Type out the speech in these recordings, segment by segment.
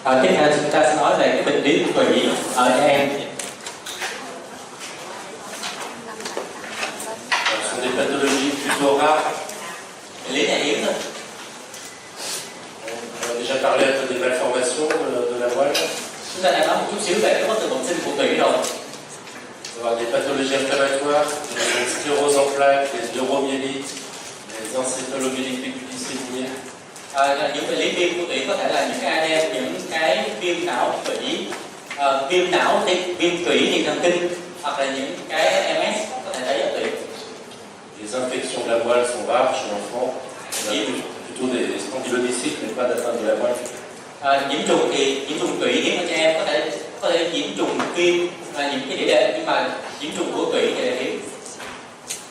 Tiếp theo chúng ta sẽ nói về cái bệnh lý của tủy ở trẻ em. Ce sont des pathologies plutôt rares. Bệnh lý này hiếm thôi. On a déjà parlé un peu des malformations de la moelle. Chúng ta đã nói một chút xíu về cái bất thường bẩm sinh của tủy rồi. On va avoir des pathologies inflammatoires, des scléroses en plaques, des neuromyélites, des encéphalomyélites péculicidiniers. Những bệnh lý viêm của tủy có thể là những cái AD, những cái viêm não tủy, viêm não thì viêm tủy thì thần kinh, hoặc là những cái MS có thể thấy ở tủy. Les infections de la moelle sont rares chez l'enfant. On a plutôt des spondylodystites, mais pas d'atteinte de la moelle. Nhiễm trùng thì nhiễm trùng tủy hiếm ở trẻ em, có thể nhiễm trùng viêm và những cái đĩa đệm, nhưng mà nhiễm trùng của tủy thì là hiếm.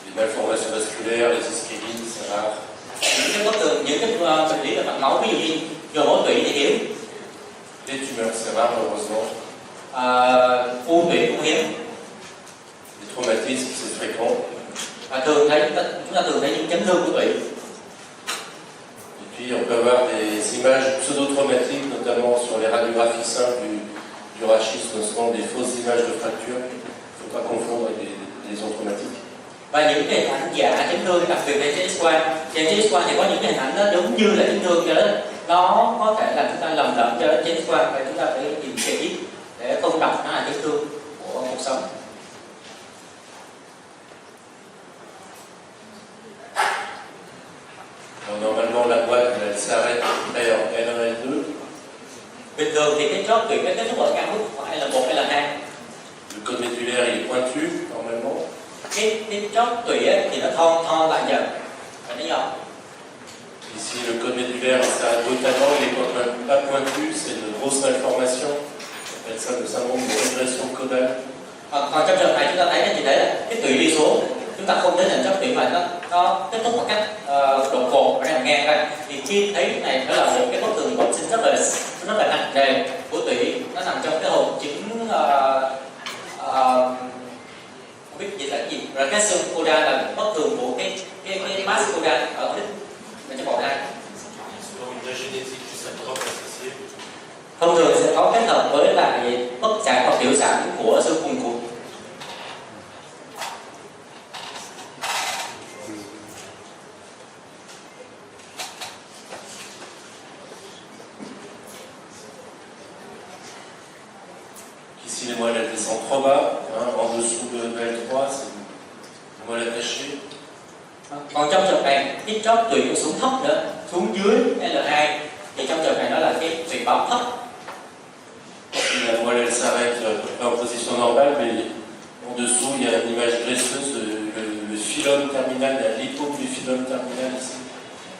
Les malformations vasculaires, les ischémies, c'est rare. Những cái bất thường, những cái bệnh lý về mạch máu, ví dụ như nhồi máu tủy thì hiếm. Les tumeurs, c'est rare malheureusement. U tủy cũng hiếm. Les traumatismes, c'est fréquent. Thường thấy chúng ta thường thấy những chấn thương của tủy. Et puis on peut avoir des images pseudo-traumatiques, notamment sur les radiographies simples du rachis, notamment des fausses images de fractures. Il ne faut pas confondre avec des lésions traumatiques. Và những cái hình ảnh giả chấn thương, đặc biệt là trên X-quang. Trên X-quang thì có những cái hình ảnh nó giống như là chấn thương, cho nên nó có thể làm chúng ta lầm lẫn, cho nên trên X-quang và chúng ta phải tìm kỹ để không đọc nó là chấn thương của cuộc sống. Alors, normalement, la boîte, elle s'arrête après en L1 et L2. Bình thường thì cái chóp tủy kết thúc ở căn mức phải là 1 hay là 2. Le code médulaire, il est pointu, normalement. Cái chóp tủy thì nó thon lại dần. Và nó nhỏ. Ici, le code médulaire, il s'arrête brutalement, il est pas pointu, c'est une grosse malformation. On appelle ça le syndrome de régression caudale. Còn trong trường này chúng ta thấy là gì đấy là cái tủy đi xuống, chúng ta không thấy là chóp tủy mà nó kết thúc một cách đột ngột và ngang ra. Thì khi thấy cái này nó là một cái bất thường bẩm sinh rất là nặng nề của tủy, nó nằm trong cái hội chứng không biết gì là cái gì, regression caudal là bất thường của cái mass caudal ở đích bên trong bầu đai. Thông thường sẽ có kết hợp với lại bất sản hoặc tiểu sản của xương cùng cụt. Ici, les moelles, elles descendent trop bas, en dessous de L3, c'est une moelle attachée. Còn trong trường này, cái chóp tủy xuống thấp nữa, xuống dưới L2, thì trong trường này nó là cái tủy bám thấp. La moelle, elle s'arrête en position normale, mais en dessous, il y a une image graisseuse, le phylum terminal, il y a l'hypoglyphilum terminal ici.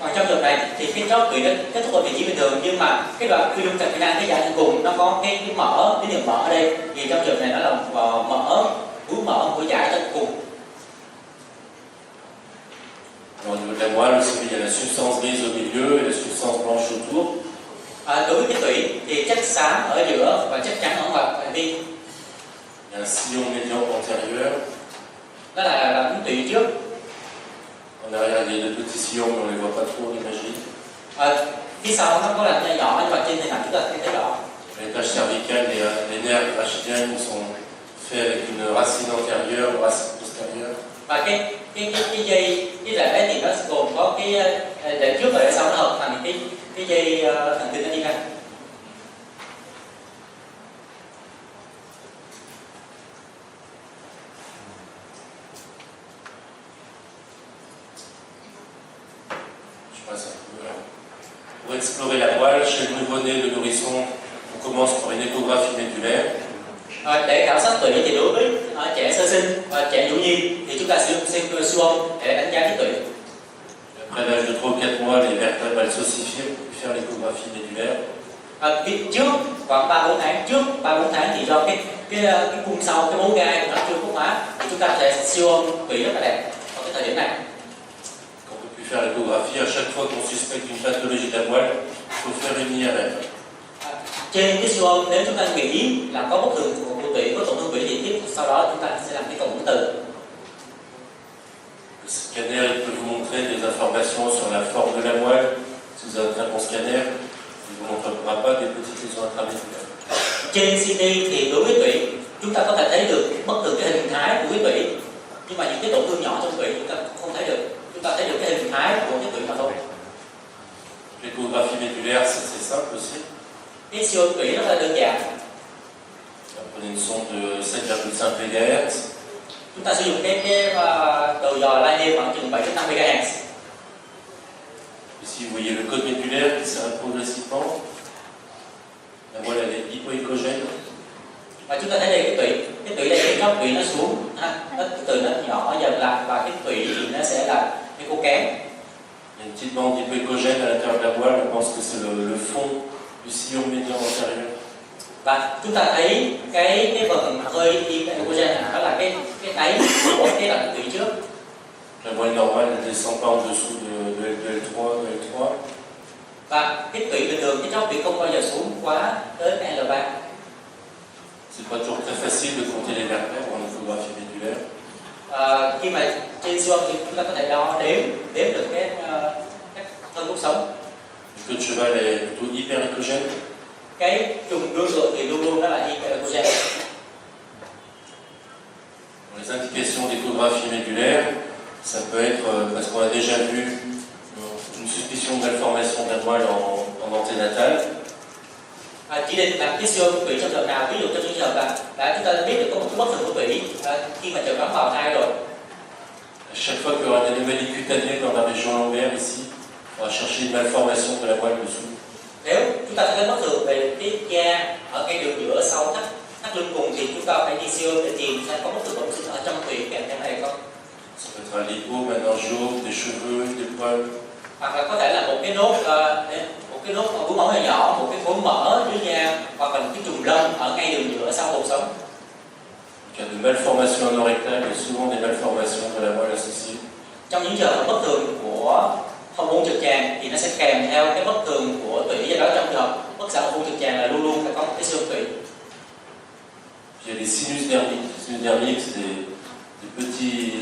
Còn trong trường này thì cái chóp tủy nó kết thúc ở vị trí bình thường, nhưng mà cái đoạn phylum terminal, cái dạng cùng nó có cái mỡ, cái đường mỡ ở đây, thì trong trường này nó là mỡ, vú mỡ của dải tận cùng. Au niveau de la moelle aussi, il y a la substance grise au milieu et la substance blanche autour. Đối với cái tủy thì chất xám ở giữa và chất trắng ở ngoài hành vi. Il y a un sillon médian antérieur. Đó là cái tủy trước. En arrière, il y a deux petits sillons, mais on ne les voit pas trop, on imagine. Phía sau nó có là nhỏ, nhưng mà trên hình ảnh chúng ta thấy rõ. L'étage cervical, les nerfs rachidiens sont faits avec une racine antérieure, une racine postérieure. Và cái dây, cái rễ thì nó gồm có cái rễ trước và rễ sau, nó hợp thành cái dây thần kinh nó đi ra. Pour explorer la moelle, chez le nouveau-né, le nourrisson, on commence par une échographie médulaire. Để khảo sát tủy thì đối với trẻ sơ sinh và trẻ nhũ nhi thì chúng ta sử dụng siêu âm để đánh giá cái tủy. Après l'âge de 3 ou 4 mois, les vertèbres elles s'ossifient pour faire l'échographie médulaire. Trước khoảng 3-4 tháng, trước 3-4 tháng thì do cái cung sau, cái mố gai của nó chưa khúc hóa, thì chúng ta sẽ siêu âm tủy rất là đẹp vào cái thời điểm này. Quand on peut plus faire l'échographie, à chaque fois qu'on suspecte une pathologie de la moelle, il faut faire une IRM. Trên cái siêu âm, nếu chúng ta nghĩ là có bất thường của tủy, có tổn thương tủy thì tiếp sau đó chúng ta sẽ làm cái cộng hưởng từ. Le scanner il peut vous montrer des informations sur la forme de la moelle. Si vous avez un bon scanner, Il ne vous montrera pas des petites lésions intramédulaires. Trên CT thì đối với tủy chúng ta có thể thấy được bất thường cái hình thái của cái tủy, nhưng mà những cái tổn thương nhỏ trong tủy chúng ta không thấy được. Chúng ta thấy được cái hình thái của cái tủy mà thôi. L'échographie médulaire, c'est simple aussi. Cái siêu tủy rất là đơn giản. Vous prenez une sonde de 7,5 MHz. Chúng ta sử dụng cái đầu dò lai niêm khoảng chừng 7,5 MHz. Ici, vous voyez le code médulaire qui s'arrête progressivement. La moelle, elle est hypoécogène. Và chúng ta thấy đây cái tủy đây, cái góc tủy nó xuống, nó từ nó nhỏ dần lại, và cái tủy thì nó sẽ là cái khô kén. Il y a une petite bande hypoécogène à l'intérieur de la moelle. On pense que c'est le fond du sillon médian antérieur. Và chúng ta thấy cái phần hơi hypoecogen này, đó là cái đáy của cái đoạn tủy trước. La moelle normale ne descend pas en dessous de L3, de L3. Và cái tủy bình thường, cái chóp tủy không bao giờ xuống quá tới L3. C'est pas toujours très facile de compter les vertèbres en échographie médulaire. Khi mà trên siêu âm thì chúng ta có thể đếm được cái thân đốt sống. Le queue de cheval est plutôt hyperécogène. Cái trùng đuôi ngựa thì luôn luôn đó là hyperecogen. Les indications d'échographie médulaire, ça peut être parce qu'on a déjà vu une suspicion de malformation de la moelle en anténatale. Chỉ định làm cái siêu âm tủy trong trường nào, ví dụ trong trường hợp là chúng ta đã biết được có một cái bất thường của tủy khi mà chẩn đoán bào thai rồi. À chaque fois qu'il y aura une anomalie cutanée dans la région lombaire ici, on va chercher une malformation de la moelle dessous. Nếu chúng ta thấy bất thường về cái da ở ngay đường giữa sau thắt lưng cùng thì chúng ta phải đi siêu âm để tìm xem có bất thường bẩm sinh ở trong tủy kèm theo này không. Ça peut être un lipo, un angiome, des cheveux, des poils. Hoặc là có thể là một cái nốt vú mẫu nhỏ, một cái khối mỡ dưới da, hoặc là một cái chùm lông ở ngay đường giữa sau cột sống. Il y a de malformations anorectales et souvent des malformations de la moelle associée. Trong những trường hợp bất thường của hậu môn trực tràng thì nó sẽ kèm theo cái bất thường của tủy, do đó trong trường hợp bất xạ hậu môn trực tràng là luôn luôn phải có một cái siêu âm tủy. Puis il y a des sinus dermiques. Les sinus dermiques, c'est des petits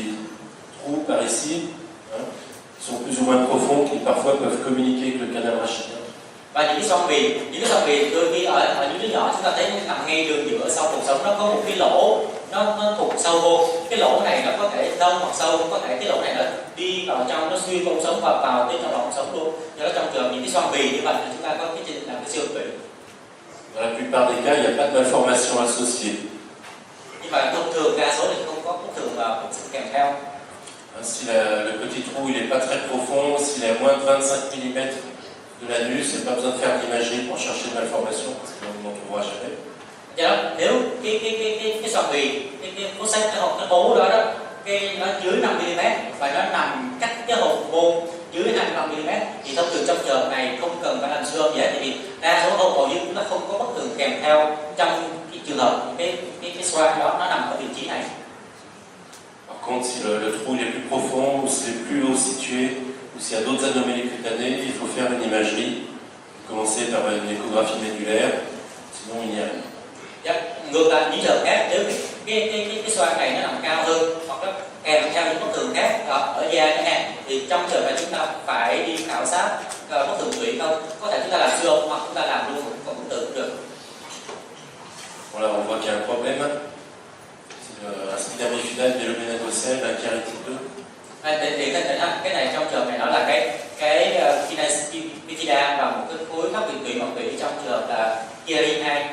trous par ici, hein, qui sont plus ou moins profonds, qui parfois peuvent communiquer avec le canal rachidien. Và những cái xoang bì đôi khi ở những đứa nhỏ chúng ta thấy nằm ngay đường giữa sau cột sống, nó có một cái lỗ, nó thụt sâu vô. Cái lỗ này nó có thể nông hoặc sâu, có thể cái lỗ này nó đi vào trong, nó xuyên cột sống và vào tới trong lòng sống luôn. Do đó trong trường những cái xoang bì như vậy thì chúng ta có cái trình làm cái siêu âm tủy. Dans la plupart des cas, il n'y a pas de malformation associée. Nhưng mà thông thường đa số thì không có bất thường và bất thường kèm theo. Si le petit trou il n'est pas très profond, s'il est à moins de 25 mm de l'anus, il n'y a pas besoin de faire d'imagerie pour chercher une malformation, parce qu'on n'en trouvera jamais. Do đó nếu cái xoang bì, cái khối sách, cái hố đó nó dưới 5 mm và nó nằm cách cái hậu môn dưới 25 mm thì thông thường trong trường hợp này không cần phải làm siêu âm gì hết, vì đa số hầu như nó không có bất thường kèm theo trong cái trường hợp cái xoang đó nó nằm ở vị trí này. Par contre, si le trou il est plus profond, ou c'est plus haut situé, ou s'il y a d'autres anomalies cutanées, il faut faire une imagerie. Commencer par une échographie médulaire, sinon il n'y a rien. Ngược lại những trường hợp khác, nếu cái xoang này nó nằm cao hơn hoặc nó kèm theo những bất thường khác ở da chẳng hạn, thì trong trường hợp này chúng ta phải đi khảo sát bất thường tủy không. Có thể chúng ta làm siêu âm hoặc chúng ta làm luôn một cộng tử cũng được. Voilà, on voit qu'il y a un problème. C'est un sphygme bifidal méloménagocèle, un caryatide 2. Thì cái này trong trường này nó là cái bifida và một cái khối khác biệt tủy mỏng tủy trong trường hợp là chiari 2.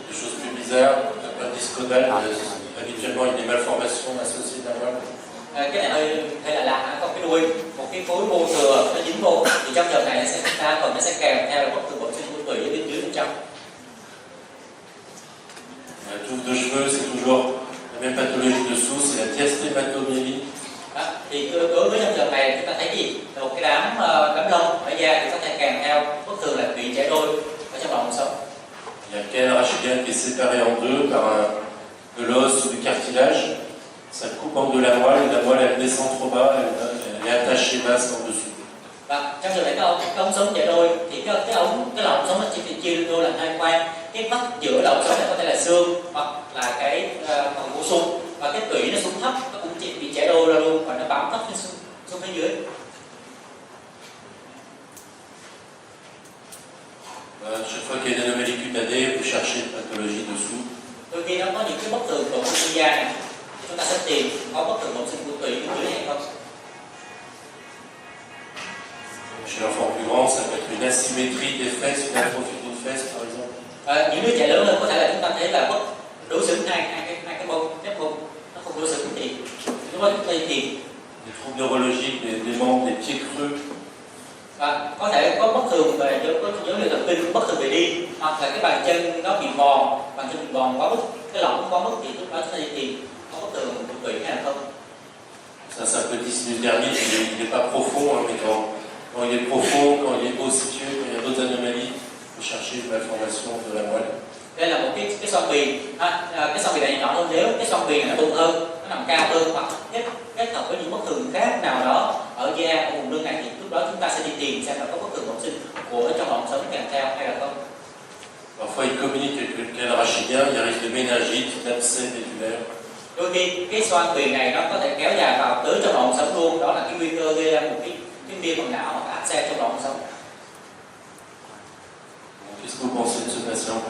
Des choses plus bizarres, la discodale, habituellement il y a des malformations associées à la moelle. Cái này hơi lạ, có cái đuôi, một cái khối mô thừa nó dính vô, thì trong trường này đa phần nó sẽ kèm theo là bất thường bẩm sinh của tủy ở bên dưới bên trong. La touffe de cheveux, c'est toujours la même pathologie dessous, c'est la diastématomyélie. Thì đối với trong trường này chúng ta thấy gì? Một cái đám lông ở da thì có thể kèm theo bất thường là tủy chẻ đôi ở trong lòng sống. Il y a le canal rachidien qui est séparé en deux par de l'os ou du cartilage. Ça coupe en deux la moelle elle descend trop bas, elle est attachée basse en dessous. Và trong trường này cái ống sống chẻ đôi thì cái lồng sống nó chỉ chia đôi làm hai khoang. Cái vách giữa lồng sống này có thể là xương hoặc là cái phần bổ sung, và cái tủy nó xuống thấp, nó cũng bị chẻ đôi ra luôn và nó bám thấp xuống phía dưới. Chaque fois qu'il y a une anomalie cutanée, vous cherchez une pathologie dessous. Đôi khi nó có những cái bất thường của sinh da này, chúng ta sẽ tìm có bất thường bẩm sinh của tủy bên dưới hay không. Chez l'enfant plus grand, ça peut être une asymétrie des fesses, une atrophie d'une fesse par exemple. Những đứa trẻ lớn hơn có thể là chúng ta thấy là bất đối xứng hai cái bông nếp bông nó không đối xứng thì lúc đó chúng ta đi tìm. Des troubles neurologiques, des membres, des pieds creux. Có thể có bất thường về có dấu hiệu thần kinh, bất thường về đi, hoặc là cái bàn chân nó bị bòn, bàn chân bị bòn quá mức, cái lỏng quá mức thì lúc đó chúng ta đi tìm có bất thường của tủy hay là không. Ça c'est un petit sinus dermique, il n'est pas profond, hein, mais quand il est profond, quand il est haut situé, quand il y a d'autres anomalies, vous cherchez une malformation de la moelle. Đây là một cái xoang bì, cái xoang bì này nhỏ hơn, nếu cái xoang bì này nó bụng hơn, nó nằm cao hơn hoặc kết hợp với những bất thường khác nào đó ở da ở vùng lưng này thì lúc đó chúng ta sẽ đi tìm xem là có bất thường bẩm sinh của trong lòng sống kèm theo hay là không. Parfois il communique avec le canal rachidien, il y a risque de méningite, d'abcès médulaire. Đôi khi cái xoang bì này nó có thể kéo dài vào tới trong lòng sống luôn, đó là cái nguy cơ gây ra một cái viêm màng não hoặc áp xe trong lòng sống. Qu'est-ce que vous pensez de ce patient?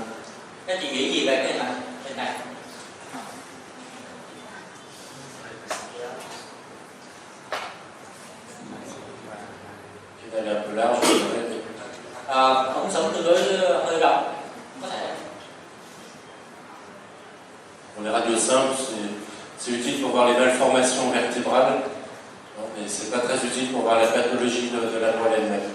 Các chị nghĩ gì về cái hình này? Elle est un peu large, Ống sống tương đối hơi rộng, có thể. Pour les radios simples, c'est utile pour voir les malformations vertébrales, mais c'est pas très utile pour voir la pathologie de la moelle elle-même.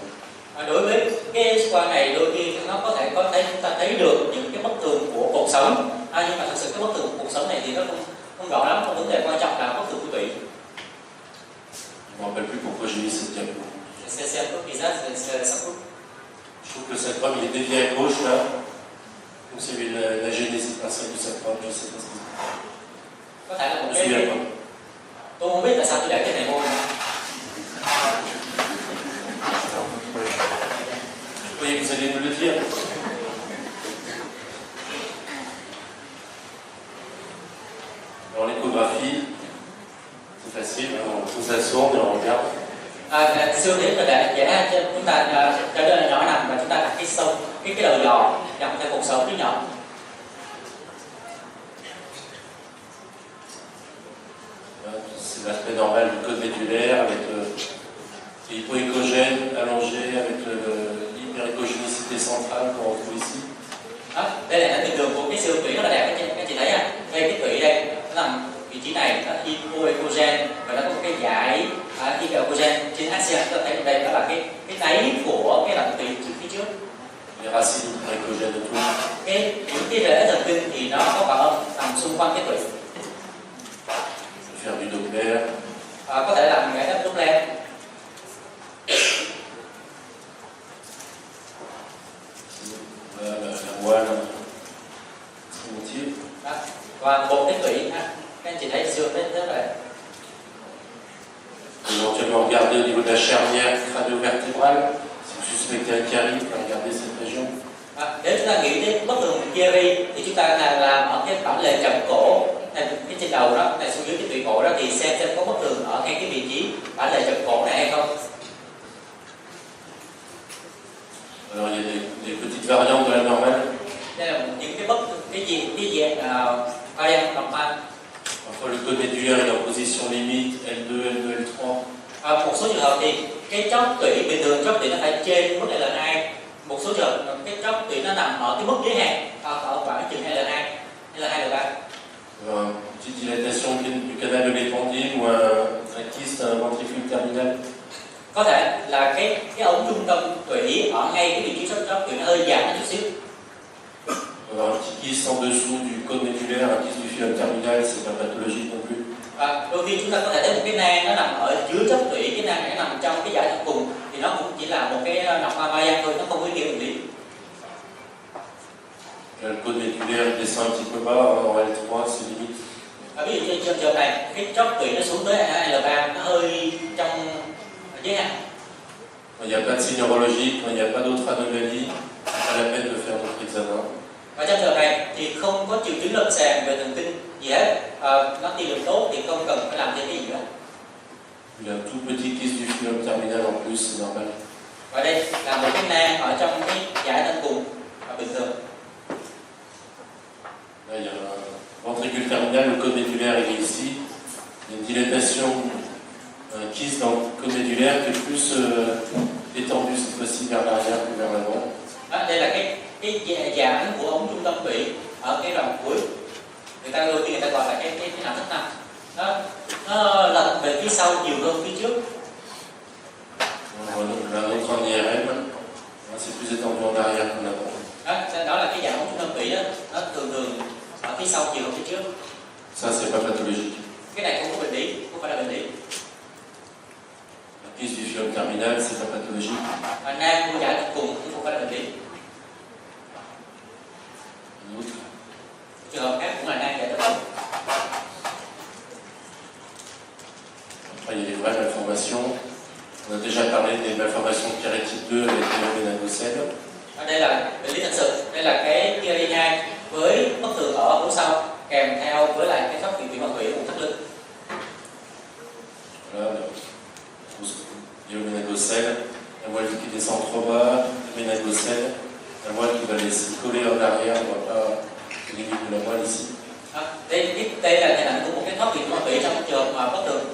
Đối với cái xoang này đôi khi nó có thể chúng ta thấy được những cái bất thường của cột sống, nhưng mà thật sự cái bất thường của cột sống này thì nó không rõ lắm. Còn vấn đề quan trọng là bất thường của tủy. Je ne me rappelle plus pourquoi j'ai mis cette diapo. C'est un peu bizarre, ça coupe. Je trouve que le sacrum il est dévié à gauche là, comme s'il y avait la génésie partielle du sacrum, je ne sais pas ce que c'est. Có thể là một Je me souviens cái pas. tôi không biết tại sao tôi để cái này vô. Je croyais que vous alliez me le dire. Alors l'échographie, c'est facile, on s'assoit, on regarde. Xưa thì là để cho chúng ta cho đứa nhỏ nằm và chúng ta đặt cái đầu dò dọc theo cột sống đứa nhỏ. C'est l'aspect normal du code médulaire avec l'hypoécogène allongé avec l'hyperécogénicité centrale qu'on retrouve ici. Đây là hình thường của cái siêu tủy rất là đẹp các chị thấy à. Đây cái tủy đây nó nằm vị trí này, nó hypoecogen và nó có một cái dải hyperecogen trên axial. Chúng ta thấy đây đó là cái đáy của cái đoạn tủy phía trước. Les racines hyperécogènes de tout. Những cái rễ thần kinh thì nó có vào âm nằm xung quanh cái tủy. Faire du Doppler. Có thể làm cái đắp Doppler. La moelle primitive. Và một cái tủy, các anh chị thấy xương rất là. Éventuellement regarder au niveau de la charnière crânio-vertébrale. Si vous suspectez un carie, vous pouvez regarder cette région. Nếu chúng ta nghĩ đến bất thường Chiari thì chúng ta làm ở cái bản lề trầm cổ này, cái trên đầu đó, này xuống dưới cái tủy cổ đó thì xem có bất thường ở ngay cái vị trí bản lề trầm cổ này hay không. Alors il y a des petites variantes de la normale. Đây là những cái variant normal. Parfois le code médulaire est en position limite L2, L2, L3. Một số trường hợp thì cái chóp tủy bình thường chóp tủy nó phải trên mức L2. Một số trường hợp cái chóp tủy nó nằm ở cái mức giới hạn ở khoảng chừng L2 hay là 2L3. Une petite dilatation du canal de l'épendyle ou un kyste, un ventricule terminal. Có thể là cái ống trung tâm tủy ở ngay cái vị trí chóp tủy nó hơi giãn một chút xíu. Un petit kyste en dessous du cône médulaire, un kyste du filum terminal, c'est pas pathologique non plus. Đôi khi chúng ta có thể thấy một cái nang nó nằm ở dưới chóp tủy, cái nang này nó nằm trong cái dải thượng cùng thì nó cũng chỉ là một cái nọc variant thôi, nó không có ý nghĩa bệnh lý. Le cône médulaire descend un petit peu bas, en L3, c'est limite. Ví dụ như trường hợp này, cái chóp tủy nó xuống tới L3, nó hơi trong giới hạn. Quand il n'y a pas de signe neurologique, quand il n'y a pas d'autres anomalies, c'est pas la peine de faire d'autres examens. Và trong trường hợp này thì không có triệu chứng lâm sàng về thần kinh gì hết, nó tiên lượng tốt thì không cần phải làm thêm cái gì nữa. Il y a un tout petit kyste du filum terminal en plus, c'est normal. Và đây là một cái nang ở trong cái dải thân cùng médulaire il est ici. Il y a une dilatation, un kyste dans le côte médulaire qui est plus étendu cette fois-ci vers l'arrière que vers l'avant. Đây là cái giãn của ống trung tâm tủy ở cái đoạn cuối. Người ta đôi khi người ta gọi là cái nằm thất nằm. Nó lật về phía sau nhiều hơn phía trước. La nôtre en IRM, c'est plus étendu en arrière qu'en avant. Đó là cái dạng ống trung tâm tủy đó, nó thường ở phía sau nhiều hơn phía trước. Ça, c'est pas pathologique. Cái này không có bệnh lý, không phải là bệnh lý. La kyste du phylum terminal, c'est pas pathologique. Nang của giải thận cùng cũng không phải là bệnh lý. Un autre. Trường hợp khác cũng là nang giải thận cùng. Après, il y a les vraies malformations. On a déjà parlé des malformations de Chiari type 2 avec les méningocèles. Đây là bệnh lý thật sự. Đây là cái Chiari 2 với bất thường ở hố sau kèm theo với lại cái thoát vị thủy bằng thủy ở vùng thắt lưng. Voilà, il y a le méningocèle, la moelle qui descend trop bas, le méningocèle, la moelle qui va laisser coller en arrière, on voit pas les limites de la moelle ici. Đây là hình ảnh của một cái thoát vị thủy bằng thủy trong trường hợp mà bất thường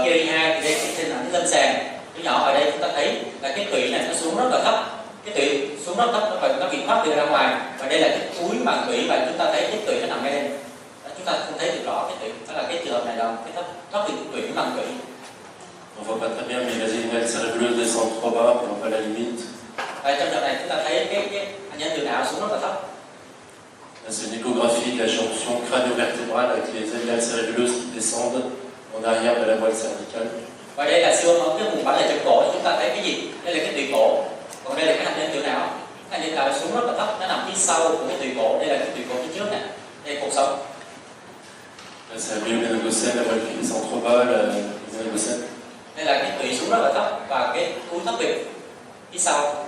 Chiari 2 thì đây là hình ảnh lâm sàng. Cái nhỏ ở đây chúng ta thấy là cái tủy này nó xuống rất là thấp, cái tủy xuống rất thấp nó bị thoát ra ngoài, và đây là cái túi màng tủy và chúng ta thấy cái tủy nó nằm ngay đây. Chúng ta không thấy được rõ cái tủy, đó là cái trường hợp này là cái thoát vị tủy màng tủy. On voit pas très bien, mais la zénimale cérébreuse descend trop bas, on voit pas la limite. Và trong trường này chúng ta thấy cái nhân từ não xuống rất là thấp. Là, c'est une échographie de la jonction crânio-vertébrale avec les zénimales cérébelleuses qui descendent en arrière de la moelle cervicale. Và đây là siêu âm cái vùng bản lề trong cổ, chúng ta thấy cái gì? Đây là cái tủy cổ, còn đây là cái hạt nhân từ não. Cái hạt nhân từ não xuống rất là thấp, nó nằm phía sau của cái tủy cổ. Đây là cái tủy cổ phía trước này, đây là cột sống. Là, c'est la méningocèle, la moelle qui descend trop bas, la méningocèle. Đây là cái tủy xuống rất là thấp và cái túi thoát vị phía sau.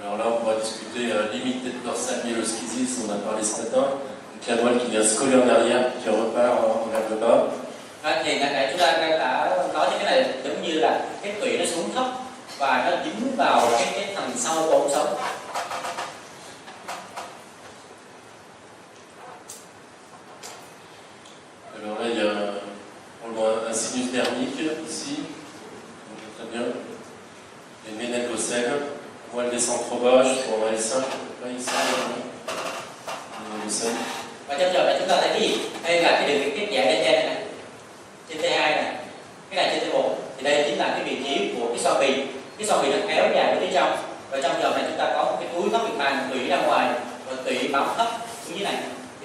Alors là, on va discuter limite tête dorsale myéloschisis, on en a parlé ce matin. Donc la moelle qui vient se coller en arrière, qui repart vers le bas. Thì ngày nãy chúng ta đã nói cái này giống như là cái tủy nó xuống thấp và nó dính vào cái thành sau của ống sống. Alors là, il y a un sinus dermique ici, on voit très bien. Les méningocèles, la moelle descend trop bas, jusqu'en L5, là ici, méningocèle. Và trong giờ này chúng ta thấy cái gì? Đây là cái đường liên kết dạng trên này, trên T2 này, cái này trên T1. Thì đây chính là cái vị trí của cái xoang bì. Cái xoang bì nó kéo dài về phía trong. Và trong giờ này chúng ta có một cái túi thoát vị màng tủy ra ngoài và tủy bám thấp như thế này.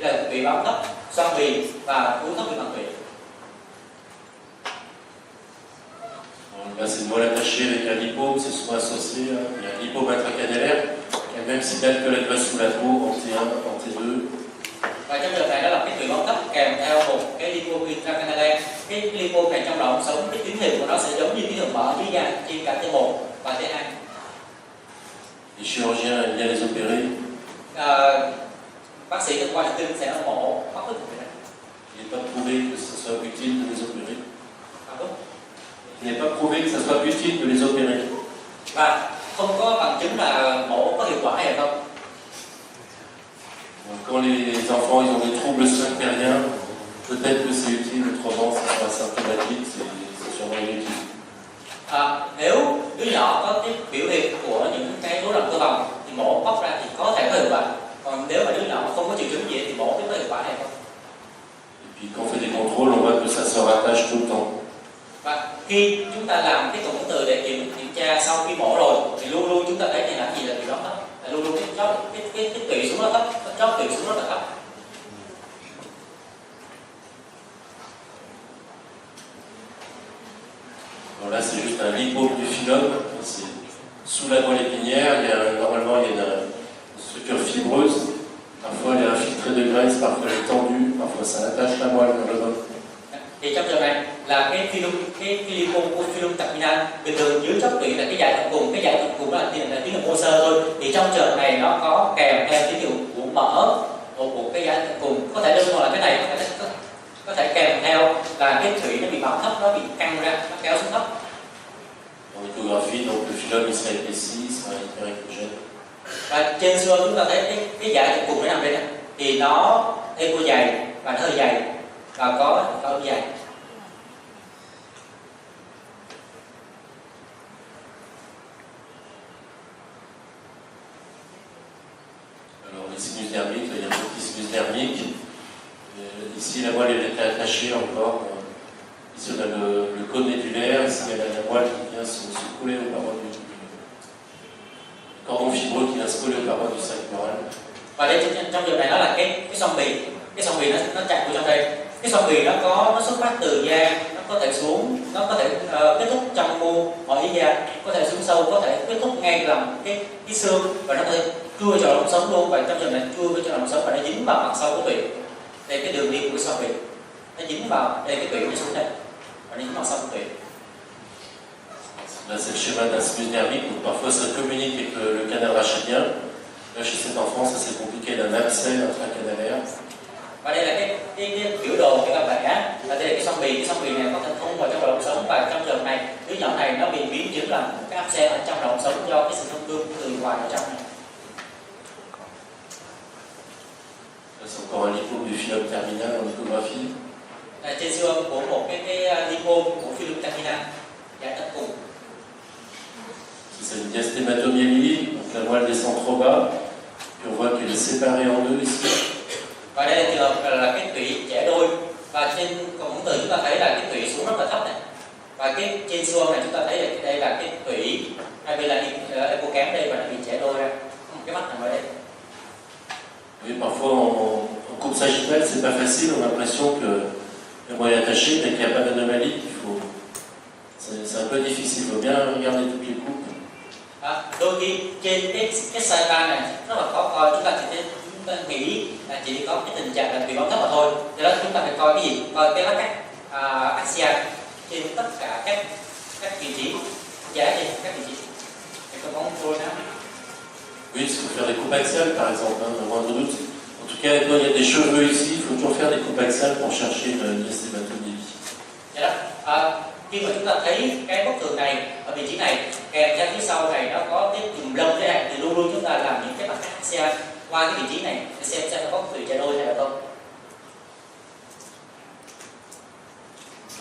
Đây là tủy bám thấp, xoang bì và túi thoát vị màng tủy. Là, c'est une moelle attachée avec un lipome, c'est souvent associé. Il y a un lipome intracannulaire qui a le même signal que la graisse sous la peau en T1, en T2. Và trong trường này đó là cái tủy bám thấp kèm theo một cái lipome intracannulaire. Cái lipome này trong lòng sống, cái tín hiệu của nó sẽ giống như tín hiệu mở dưới da trên cả T1 và T2. Les chirurgiens aiment bien les opérer. Bác sĩ khoa thần kinh sẽ mổ bắt cái tủy này. Il n'est pas prouvé que ce soit utile de les opérer. Đúng. Il n'est pas prouvé que ce soit utile de les opérer. Và không có bằng chứng là mổ có hiệu quả hay không. Donc, quand les enfants ils ont des troubles sphinctériens, peut-être que c'est utile, autrement c'est pas symptomatique, c'est sûrement inutile. Nếu đứa nhỏ có cái biểu hiện của những cái rối loạn cơ bắp thì mổ bóc ra thì có thể có hiệu quả. Còn nếu mà đứa nhỏ không có triệu chứng gì thì mổ có hiệu quả hay không. Et puis quand on fait des contrôles, on voit que ça se rattache tout le temps. Và khi chúng ta làm cái cộng từ để kiểm tra sau khi mổ rồi thì luôn luôn chúng ta thấy này là gì là tủy bám thấp, là luôn luôn cái tủy xuống rất thấp, cái chóp tủy xuống rất là thấp. Alors là, c'est juste un lipome du phylum. C'est sous la moelle épinière. Normalement, il y a une structure fibreuse. Parfois, elle est infiltrée de graisse, parfois elle est tendue, parfois ça attache la moelle vers le bas. Thì trong trường này là cái lipome của phylum terminal, bình thường dưới chóp tủy là cái dải thận cùng, cái dải thận cùng là tín hiệu mô sơ thôi. Thì trong trường này nó có kèm theo tín hiệu của mở của cái dải thận cùng. Có thể đơn thuần là cái này có thể kèm theo là cái thủy nó bị bám thấp, nó bị căng ra, nó kéo xuống thấp. En échographie, donc le phylum il sera épaissi, il sera hyperéchogène. Và trên siêu âm chúng ta thấy cái dạ chụp cùng nó nằm đây nè, thì nó thêm cô dày và nó hơi dày và có ống dày. Alors les sinus dermiques, il y a un petit sinus dermique. Ici la moelle elle est attachée encore. Ici on a le cône médulaire, ici il y a la moelle qui vient se coller aux parois du cordon fibreux qui vient se coller aux parois du sac pleural. Và đây trong trường này nó là cái song bì, nó chặt vào trong đây. Cái song bì nó xuất phát từ da, nó có thể xuống, nó có thể kết thúc trong mô ở dưới da, có thể xuống sâu, có thể kết thúc ngay làm cái xương, và nó có thể chui vào lòng sống luôn. Và trong trường này chui vào trong lòng sống và nó dính vào mặt sau của tủy. Đây cái đường đi của cái song bì, nó dính vào đây cái tủy nó xuống đây và nó dính vào sau của tủy. Là c'est le schéma d'un sinus dermique, donc parfois ça communique avec le canal rachidien. Là chez cet enfant ça s'est compliqué d'un abcès intracanalaire. Và đây là cái biểu đồ cái các vẽ, và đây là cái song bì này có thể thông vào trong lòng sống, và trong trường này đứa nhỏ này nó bị biến chứng là cái áp xe ở trong lòng sống do cái sự thông thương từ ngoài vào trong này. C'est encore un lipome du phylum terminal en échographie. Trên siêu âm của một cái lipome của phylum terminal giải tận cùng. C'est une diastématomyélie, donc la moelle descend trop bas, puis on voit qu'elle est séparée en deux ici. Và đây là trường hợp là cái tủy chẻ đôi, và trên cộng từ chúng ta thấy là cái tủy xuống rất là thấp này, và cái trên siêu âm này chúng ta thấy là đây là cái tủy, hay đây là echo kém đây và nó bị chẻ đôi ra, một cái mắt nằm ở đây. Oui, parfois en coupe sagittale, c'est pas facile, on a l'impression que la moelle est attachée, mais qu'il n'y a pas d'anomalie, c'est un peu difficile, il faut bien regarder toutes les coupes. Đôi khi trên cái scan này rất là khó coi, chúng ta nghĩ là chỉ có cái tình trạng là tủy bóng thấp mà thôi. Do đó chúng ta phải coi cái gì? Coi cái lá cắt axial trên tất cả các vị trí, giá trên các vị trí. Thì có bóng trôi nào? Oui, il faut faire des coupes axiales par exemple, le moindre doute. En tout cas, quand il y a des cheveux ici, il faut toujours faire des coupes axiales pour chercher une diastématomyélie. Dạ đó. Khi mà chúng ta thấy cái bất thường này ở vị trí này, kèm theo phía sau này nó có cái chùm lông thế này, thì luôn luôn chúng ta làm những cái mặt cắt axial qua cái vị trí này để xem nó có tủy chẻ đôi hay là không.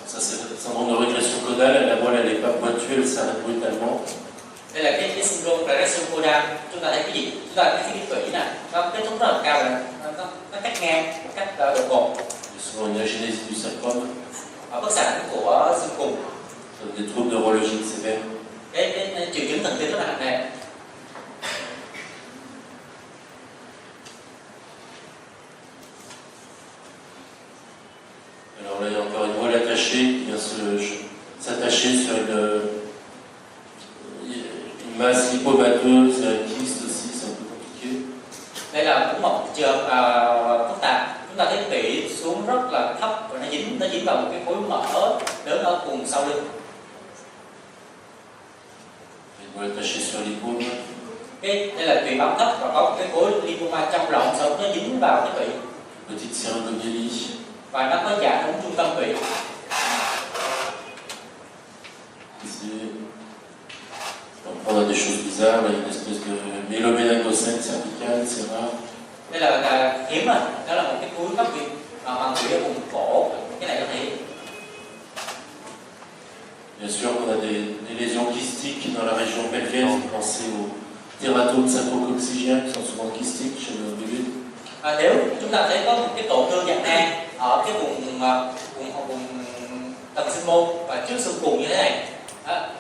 Ça c'est le syndrome de régression caudale, la moelle elle n'est pas pointue, elle s'arrête brutalement. Đây là cái syndrome regression caudal. Chúng ta thấy cái gì? Chúng ta thấy cái tủy này nó kết thúc rất là cao, là nó cắt ngang một cách đột ngột. Souvent une agénésie du sacrum. Ở bức sản của xương cùng. Des troubles neurologiques sévères. Cái triệu chứng thần kinh rất là nặng nề. Alors là, il y a encore une moelle attachée qui vient s'attacher sur une masse lipomateuse, un kyste aussi, c'est un peu compliqué. Đây là cũng một trường phức tạp. Chúng ta thấy tủy xuống rất là thấp và nó dính vào một cái khối mỡ lớn ở vùng sau lưng. Une moelle attachée sur l'hypome. Đây là tủy bám thấp và có một cái khối lipoma trong lòng sống, nó dính vào cái tủy. Petite syringomyélie. Và nó có dạng ống trung tâm tủy. Ici, on a des choses bizarres, là, il y a une espèce de méloméningocète cervicale, c'est rare. Đây là hiếm rồi, đó là một cái túi cấp vị hoàng thủy ở vùng cổ, cái này có thể. Bien sûr qu'on a des lésions kystiques dans la région pelvienne, pensez aux tératomes sacro-coccygiens qui sont souvent kystiques chez le bébé. Nếu chúng ta thấy có một cái tổn thương dạng nang ở cái vùng tầng sinh môn và trước xương cùng như thế này,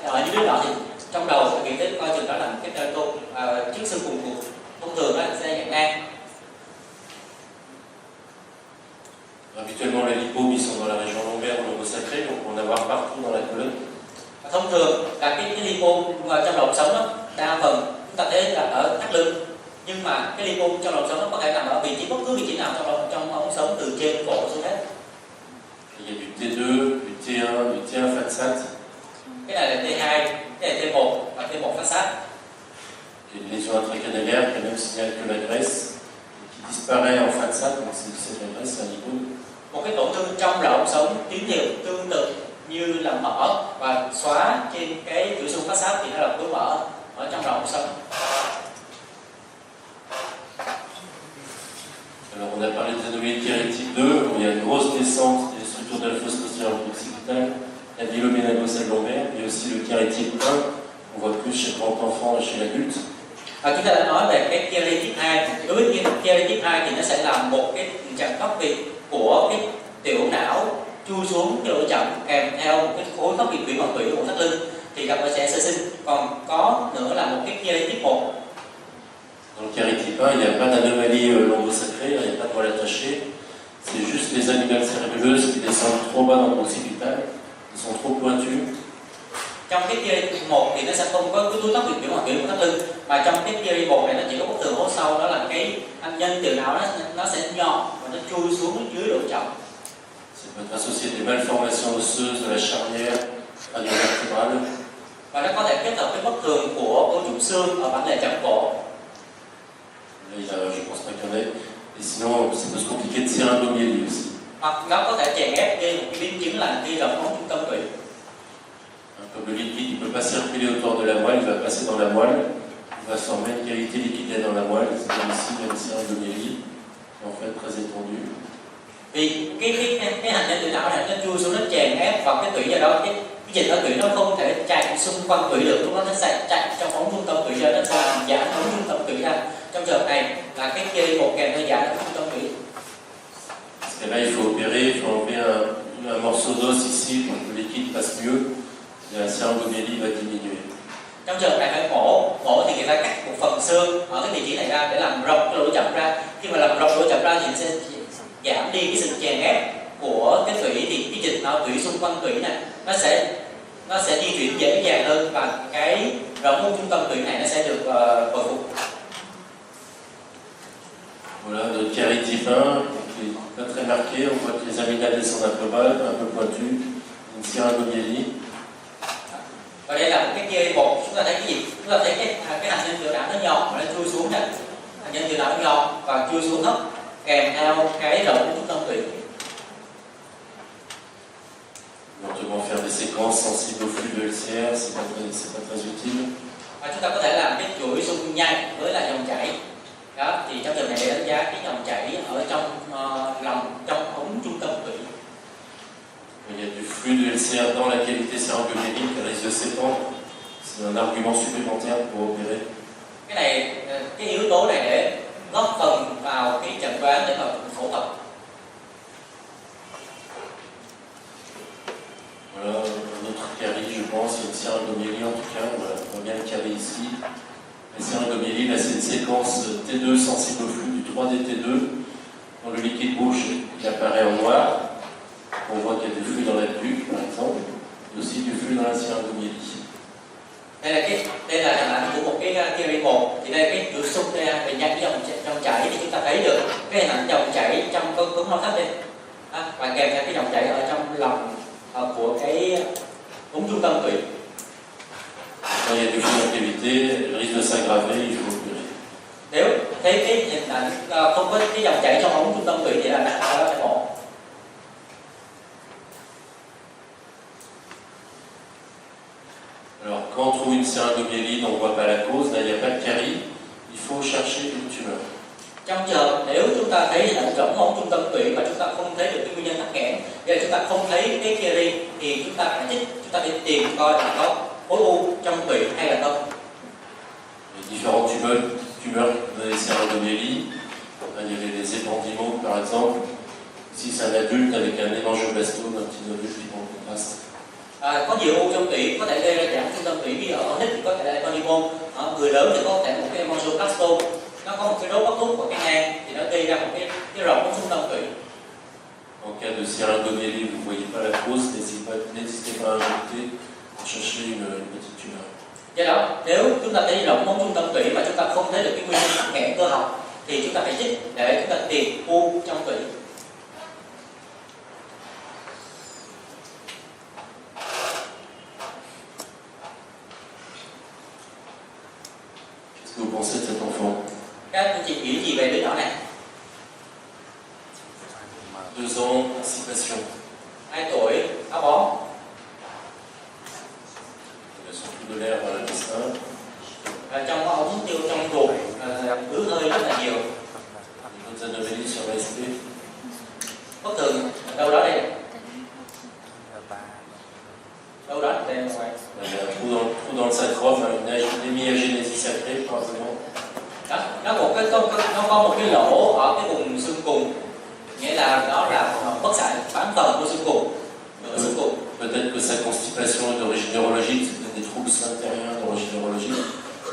ở những đứa nhỏ thì trong đầu sẽ nghĩ đến coi chừng đó là một cái teratom trước xương cùng thông thường đó sẽ dạng nang. Habituellement, les lipomes ils sont dans la région lombaire ou lombosacrée, donc on va en avoir partout dans la colonne. Thông thường là cái lipome trong lồng sống đó, đa phần chúng ta thấy là ở thắt lưng, nhưng mà cái lipome trong lồng sống nó có thể nằm ở vị trí bất cứ vị trí nào trong ống sống từ trên cổ xuống hết. Il y a du T2, du T1, du T1 fat sat. Cái này là T2, cái này T1 và T1 fat sat. Une lésion intracanalaire qui a le même signal que la graisse, qui disparaît en fat sat, donc c'est de la graisse, c'est un lipome. Một cái tổn thương trong lỗ sống tín hiệu tương tự như là mỡ và xóa trên cái chuỗi xương phát sáp thì nó là khối mỡ ở trong lỗ sống. On a parlé des anomalies de Chiari type 2, où il y a une grosse descente des structures de la fosse postérieure proximale, la myéloménagocèle lombaire, et aussi le Chiari type 1, on voit plus chez le grand enfant et chez l'adulte. Chúng ta đã nói về cái Chiari type 2. Đối với Chiari type 2 thì nó sẽ là một cái tình trạng thoát vị của cái tiểu não chui xuống cái lỗ chậm kèm theo một cái khối thoát vị thủy hoặc thủy của thắt lưng, thì gặp ở trẻ sơ sinh. Còn có nữa là một cái Chiari type 1. Dans le Chiari type 1, il n'y a pas d'anomalie lombosacrée, il n'y a pas de voile attaché. C'est juste les animales cérébelleuses qui descendent trop bas dans le occipital, ils sont trop pointus. Trong cái Chiari type 1 thì nó sẽ không có cái túi thoát vị thủy hoặc thủy của thắt lưng, mà trong cái Chiari 1 này nó chỉ có bức tường hố sâu, đó là cái nhân tiểu não nó sẽ nhọn và nó chui xuống dưới lỗ chậm. Ça peut être associé à des malformations osseuses de la charnière radiovertébrale. Và nó có thể kết hợp với bất thường của cấu trúc xương ở bản lề chẩm cổ. Là, je pense pas qu'il y en ait. Et sinon, ça peut se compliquer de syringomélie aussi. Hoặc nó có thể chèn ép gây một cái biến chứng là khi rộng ống trung tâm tủy. Comme le liquide ne peut pas circuler autour de la moelle, il va passer dans la moelle, il va se former une cavité liquidaire dans la moelle, c'est comme ici, il y a une syringomélie, en fait très étendue. Vì cái hành nhân tủy não này nó chui xuống, nó chèn ép vào cái tủy, do đó cái dịch ở tủy nó không thể chạy xung quanh tủy được, lúc đó nó sẽ chạy trong ống trung tâm tủy ra, nó sẽ làm giãn ống trung tâm tủy ra. Trong trường hợp này là cái Chiari 1 kèm theo giãn ống trung tâm tủy. Parce que là, il faut opérer, il faut enlever un morceau d'os ici pour que le liquide passe mieux, et la syringomélie va diminuer. Trong trường hợp này phải mổ thì người ta cắt một phần xương ở cái vị trí này ra để làm rộng cái lỗ chậm ra. Khi mà làm rộng lỗ chậm ra thì sẽ giảm đi cái sự chèn ép của cái tủy, thì cái dịch não tủy xung quanh tủy này nó sẽ di chuyển dễ dàng hơn, và cái rộng môn trung tâm tủy này nó sẽ được hồi phục. Voilà, le Chiari type 1, qui n'est pas très marqué, on voit que les aminales descendent un peu bas, un peu pointues, une syringomélie. Và đây là một cái Chiari 1, chúng ta thấy cái gì? Chúng ta thấy cái hành nhân tiểu não nó nhọn và nó chui xuống này. Hành nhân tiểu não nó nhọn và chui xuống thấp kèm theo cái rộng môn trung tâm tủy. Éventuellement faire des séquences sensibles au flux de LCR, c'est pas très utile. Và chúng ta có thể làm cái chuỗi xung nhanh với là dòng chảy. Đó, thì trong trường này để đánh giá cái dòng chảy ở trong trong ống trung tâm tủy. Il y a du flux de LCR dans la cavité syringomélique qui risque de s'étendre. C'est un argument supplémentaire pour opérer. Cái này, cái yếu tố này để góp phần vào cái chẩn đoán để mà phẫu thuật. Voilà, un autre Chiari, je pense, c'est une syringomélie en tout cas. Voilà, on voit bien le Chiari ici. La syringomélie, là, c'est une séquence T2 sensible au flux du 3DT2, dont le liquide rouge qui apparaît en noir. On voit qu'il y a du flux dans la nuque, par exemple, et aussi du flux dans la syringomélie. Đây là hình ảnh của một cái Chiari 1. Thì đây cái chuỗi xung đây về nhanh cái dòng chảy thì chúng ta thấy được cái hình ảnh dòng chảy trong cống máu thấp đây. Và kèm theo cái dòng chảy ở trong lòng của cái ống trung tâm tủy. Quand il y a du flux en cavité, il risque de s'aggraver, il faut opérer. Nếu thấy cái hình ảnh không có cái dòng chảy trong ống trung tâm tủy thì là nặng, đó phải mổ. Alors, quand on trouve une syringomélie dont on ne voit pas la cause, là il n'y a pas de Chiari, il faut chercher une tumeur. Trong trường nếu chúng ta thấy hình ảnh rỗng ống trung tâm tủy mà chúng ta không thấy được cái nguyên nhân tắc nghẽn, vậy là chúng ta không thấy cái Chiari thì chúng ta phải đi tìm coi là có khối u trong tủy hay là không. Il y a différentes tumeurs dans les syringomélies. Il y avait les épendymomes par exemple. Ici c'est un adulte avec un hémangioblastome, un petit novule qui prend le contraste. Có nhiều u trong tủy có thể gây ra giãn trung tâm tủy, ví dụ ở con nít thì có thể là ependymome, người lớn thì có thể một cái hemangioblastoma. Nó có một cái rốt bắc thúc của cái nang thì nó gây ra một cái rộng của trung tâm tủy. En cas de syringomélie, vous ne voyez pas la cause, n'hésitez pas à injecter pour chercher une petite tumeur. Do đó, nếu chúng ta thấy rộng ống trung tâm tủy mà chúng ta không thấy được cái nguyên nhân tắc nghẽn cơ học thì chúng ta phải chích để chúng ta tìm u trong tủy. Qu'est-ce que vous pensez de cet enfant? Các anh chị nghĩ gì về đứa nhỏ này? 2 ans, constipation. 2 tuổi, táo bón. Il y a surtout de l'air dans l'intestin. Trong ống tiêu trong ruột ứ hơi rất là nhiều. D'autres anomalies sur la ST, đâu đó đây là ngoài. Il y a un trou dans le sacrum, une hémiagénésie sacrée, par exemple. Đó, nó có một cái lỗ ở cái vùng xương cùng, nghĩa là nó là bất xạ bán phần của xương cùng, nửa xương cùng. Peut-être que sa constipation est d'origine neurologique, c'est peut-être des troubles intérieurs d'origine neurologique.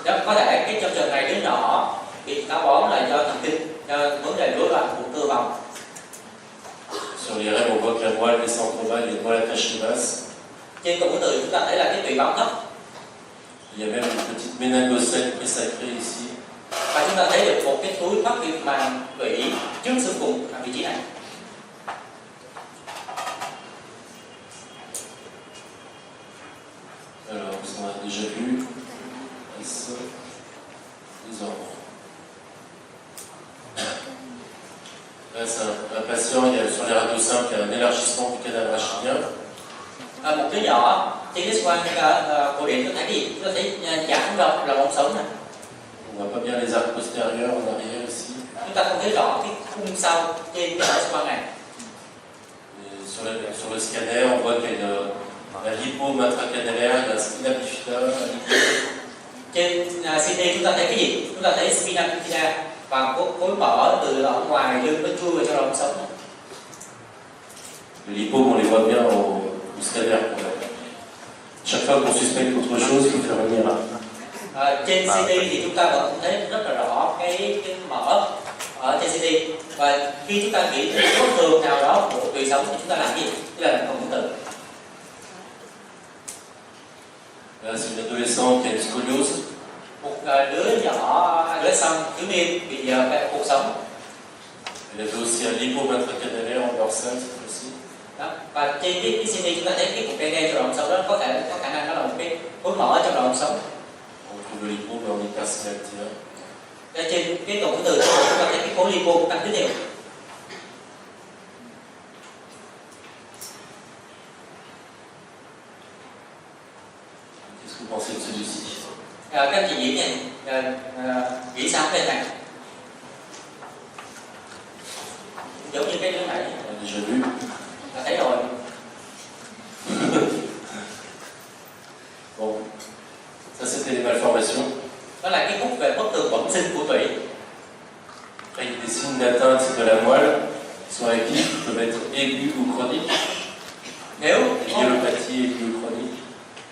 Đó, có thể cái trong trường này đứa nhỏ bị táo bón là do thần kinh, do vấn đề rối loạn của cơ vòng. Sur les règles, on voit que la moelle descend en bas, il y a une moelle attachée basse. Trên cụm từ chúng ta thấy là cái tụy bóng thấp. Il y a même une petite méningocèle présacrée ici. Và chúng ta thấy được một cái túi thoát vị màng tụy trước xương cùng ở vị trí này. Alors, on a déjà vu ici les ordres. Là, c'est un patient, il y a, sur les radios simples, il y a un élargissement du canal rachidien. Một đứa nhỏ trên cái quang cổ điển có thấy gì? Có thấy giãn rộng là một sống này. On voit pas bien les arcs postérieurs en arrière ici. Chúng ta không thấy rõ cái khung sau trên cái quang này. Et sur le scanner, on voit qu'il y a un lipome intracannulaire, il y a un spina bifida, un lipome. Trên CT chúng ta thấy cái gì? Chúng ta thấy spina bifida và khối mỡ từ ở ngoài lưng nó chui vào trong lòng sống này. Les lipomes, on les voit bien au scanner. Chaque fois qu'on suspecte autre chose, il faut faire un IRA. Trên CT thì chúng ta vẫn thấy rất là rõ cái mỡ ở trên CT, và khi chúng ta nghĩ đến bất thường nào đó của tủy sống thì chúng ta làm gì? Tức là làm không tử. Là, c'est une adolescente qui a une scoliose. Một đứa nhỏ adolescent thiếu niên bị cuộc sống. Elle avait aussi un lipome intracannulaire en dorsale cette fois-ci. Đó. Và trên cái CT chúng ta thấy cái cục đen đen trong lòng sống đó có khả năng nó là một cái khối mỡ trong lòng sống. On trouve le lipome en hypersyalactia. Trên cái cụm từ chúng ta thấy cái khối lipo tăng tín hiệu. Qu'est-ce que vous pensez de celui-ci? Các anh chị nghĩ sao về này? Giống như cái đứa này. On a déjà vu. Ta thấy rồi. Bon, ça c'était les malformations. Đó là cái khúc về bất thường bẩm sinh của tủy. Après, il y a des signes d'atteinte de la moelle qui sont acquis, qui peuvent être aigus ou chroniques. Nếu Les myélopathies aiguës ou chroniques.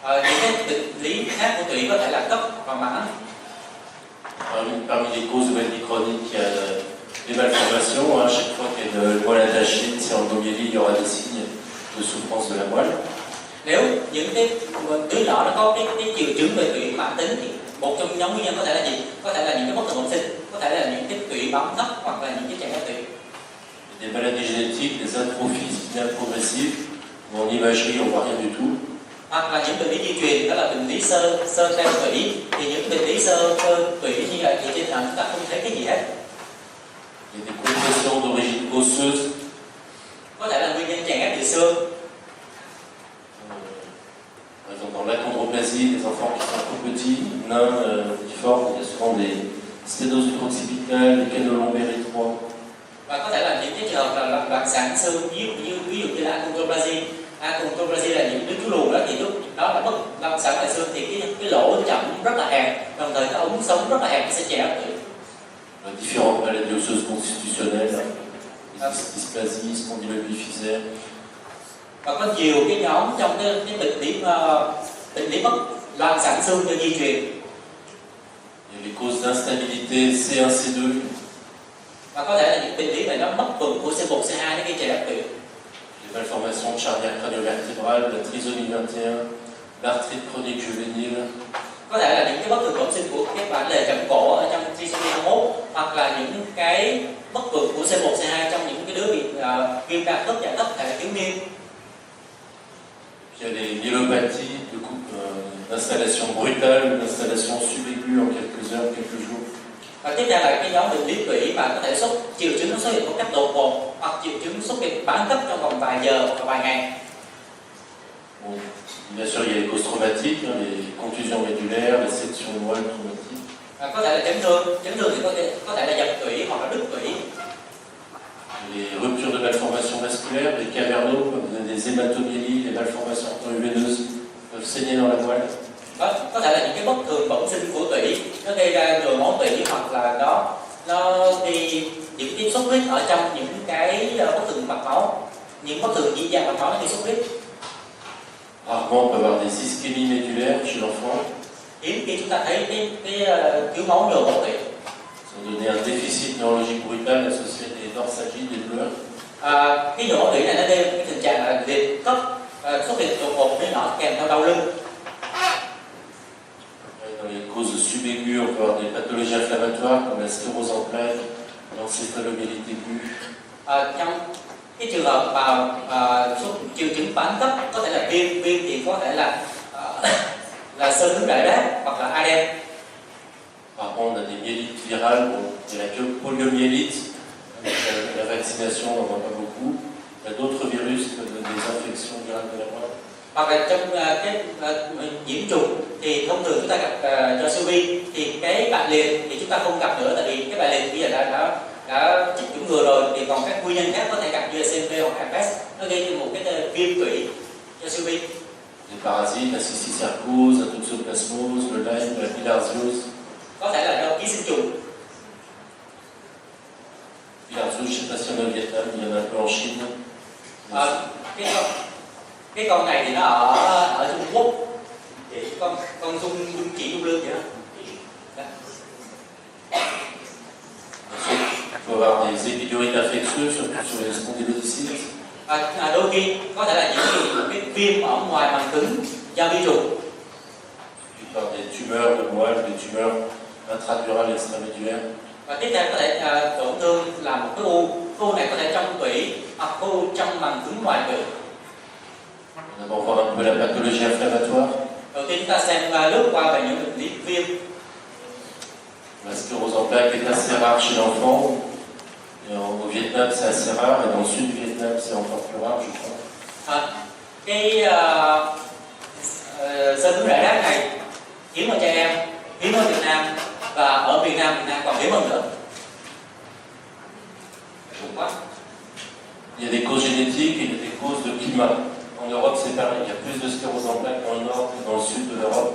những cái bệnh lý khác của tủy có thể là cấp và mãn. Parmi les causes de maladie chronique, il y a les malformations. À chaque fois qu'il y a une moelle attachée, c'est en gomélie, il y aura des signes de souffrance de la moelle. Nếu những cái đứa nhỏ nó có cái triệu chứng về tủy mãn tính thì một trong nhóm nguyên nhân có thể là gì? Có thể là những cái bất thường bẩm sinh, có thể là những cái tủy bóng thấp, hoặc là những cái chèn ép tủy. Des maladies génétiques, des atrophies spinales progressives, où en imagerie on voit rien du tout. Hoặc là những bệnh lý di truyền, đó là bệnh lý sơ teo tủy. Thì những bệnh lý sơ tủy như vậy thì trên hình chúng ta không thấy cái gì hết. Il y a des compressions d'origine osseuse. Có thể là nguyên nhân chèn ép từ xương. Par exemple, dans l'achondroplasie, des enfants qui sont trop petits, nains, difformes, il y a souvent des sténoses du occipitale, des canaux lombaires étroits. Và có thể là những cái trường hợp là loạn sản xương, ví dụ như là achondroplasie. Achondroplasie là những đứa chú lùn đó, thì lúc đó là mất loạn sản tại xương thì cái lỗ chậm rất là hẹp, đồng thời cái ống sống rất là hẹp, sẽ chèn ép tủy. Différentes maladies osseuses constitutionnelles, dysplasie, spondyloepiphysaire. Và có nhiều cái nhóm trong cái bệnh lý mất loạn sản xương do di truyền. Il y a les causes d'instabilité C1, C2. Và có thể là những bệnh lý về nó mất vừng của C1, C2 nó gây chèn ép tủy. Les malformations charnières crânio-vertébrales, la trisomie 21, l'arthrite chronique juvénile. Có thể là những cái bất thường bẩm sinh của cái bản lề chậm cổ ở trong trisomie 21, hoặc là những cái bất thường của C1, C2 trong những cái đứa bị viêm đa khớp dạng thấp thể thiếu niên. Puis il y a les myélopathies de coupe d'installation brutale, d'installation subaiguë en quelques heures, quelques jours. Và tiếp theo là cái nhóm bệnh lý tủy mà có thể triệu chứng nó xuất hiện một cách đột ngột, hoặc triệu chứng xuất hiện bán cấp trong vòng vài giờ hoặc vài ngày. Bon, bien sûr, il y a les causes traumatiques, les contusions médulaires, les sections moelles traumatiques. Có thể là chấn thương thì có thể là dập tủy hoặc là đứt tủy. Les ruptures de malformations vasculaires, les cavernos, des hématomyélies, les malformations artério-veineuses peuvent saigner dans la moelle. Có thể là những cái bất thường bẩm sinh của tủy nó gây ra nhồi máu tủy, hoặc là nó đi những cái xuất huyết ở trong những cái bất thường mạch máu, những bất thường dị dạng mạch máu nó gây xuất huyết. Rarement on peut avoir des ischémies médulaires chez l'enfant. Hiếm khi chúng ta thấy cái thiếu máu nhồi máu tủy. Ils ont donné un déficit neurologique brutal associé à des dorsalgies, des douleurs. Cái nhồi máu tủy này nó gây cái tình trạng là liệt cấp, xuất hiện đột ngột với nhỏ kèm theo đau lưng. Dans les causes subaiguës, on peut avoir des pathologies inflammatoires comme la sclérose en plaques, l'encéphalomyélite aiguë. Trong cái trường hợp mà số triệu chứng bán cấp có thể là viêm thì có thể là sơ cứng rải rác hoặc là ADEM. Par contre, on a des myélites virales, il y a la poliomyélite, avec la vaccination, on n'en voit pas beaucoup. Il y a d'autres virus comme des infections virales de la moelle. Hoặc là trong cái nhiễm trùng thì thông thường chúng ta gặp cho siêu vi, thì cái bại liệt thì chúng ta không gặp nữa, tại vì cái bại liệt bây giờ đã chích chủng ngừa rồi, thì còn các nguyên nhân khác có thể gặp như là CMV hoặc herpes, nó gây ra một cái viêm tủy cho siêu vi. Les parasites, la cysticercose, la toxoplasmose, le Lyme, la bilharziose. Có thể là do ký sinh trùng. Bilharziose, je ne sais pas si on est au Vietnam, il y en a un peu en Chine. Cái con này thì nó ở Trung Quốc, thì con dung chỉ dung lương vậy đó. Il faut avoir des épidurites infectieuses, surtout sur les spondylocytes. Đôi khi có thể là những cái viêm ở ngoài màng cứng do vi trùng. Puis par des tumeurs de moelle, des tumeurs intradurales extramédulaires. Và tiếp theo có thể tổn thương là một cái u này có thể trong tủy hoặc u trong màng cứng ngoài tủy. On va voir un peu la pathologie inflammatoire. Đầu tiên chúng ta xem lướt qua về những bệnh lý viêm. La sclérose en plaques est assez rare chez l'enfant. Au Vietnam, c'est assez rare, et dans le sud du Vietnam, c'est encore plus rare, je crois. Cái sơ cứng rải rác này hiếm ở trẻ em, hiếm ở Việt Nam, và ở Việt Nam còn hiếm hơn nữa. Il y a des causes génétiques et des causes de climat. En Europe, c'est pareil, il y a plus de sclérose en plaques dans le nord que dans le sud de l'Europe.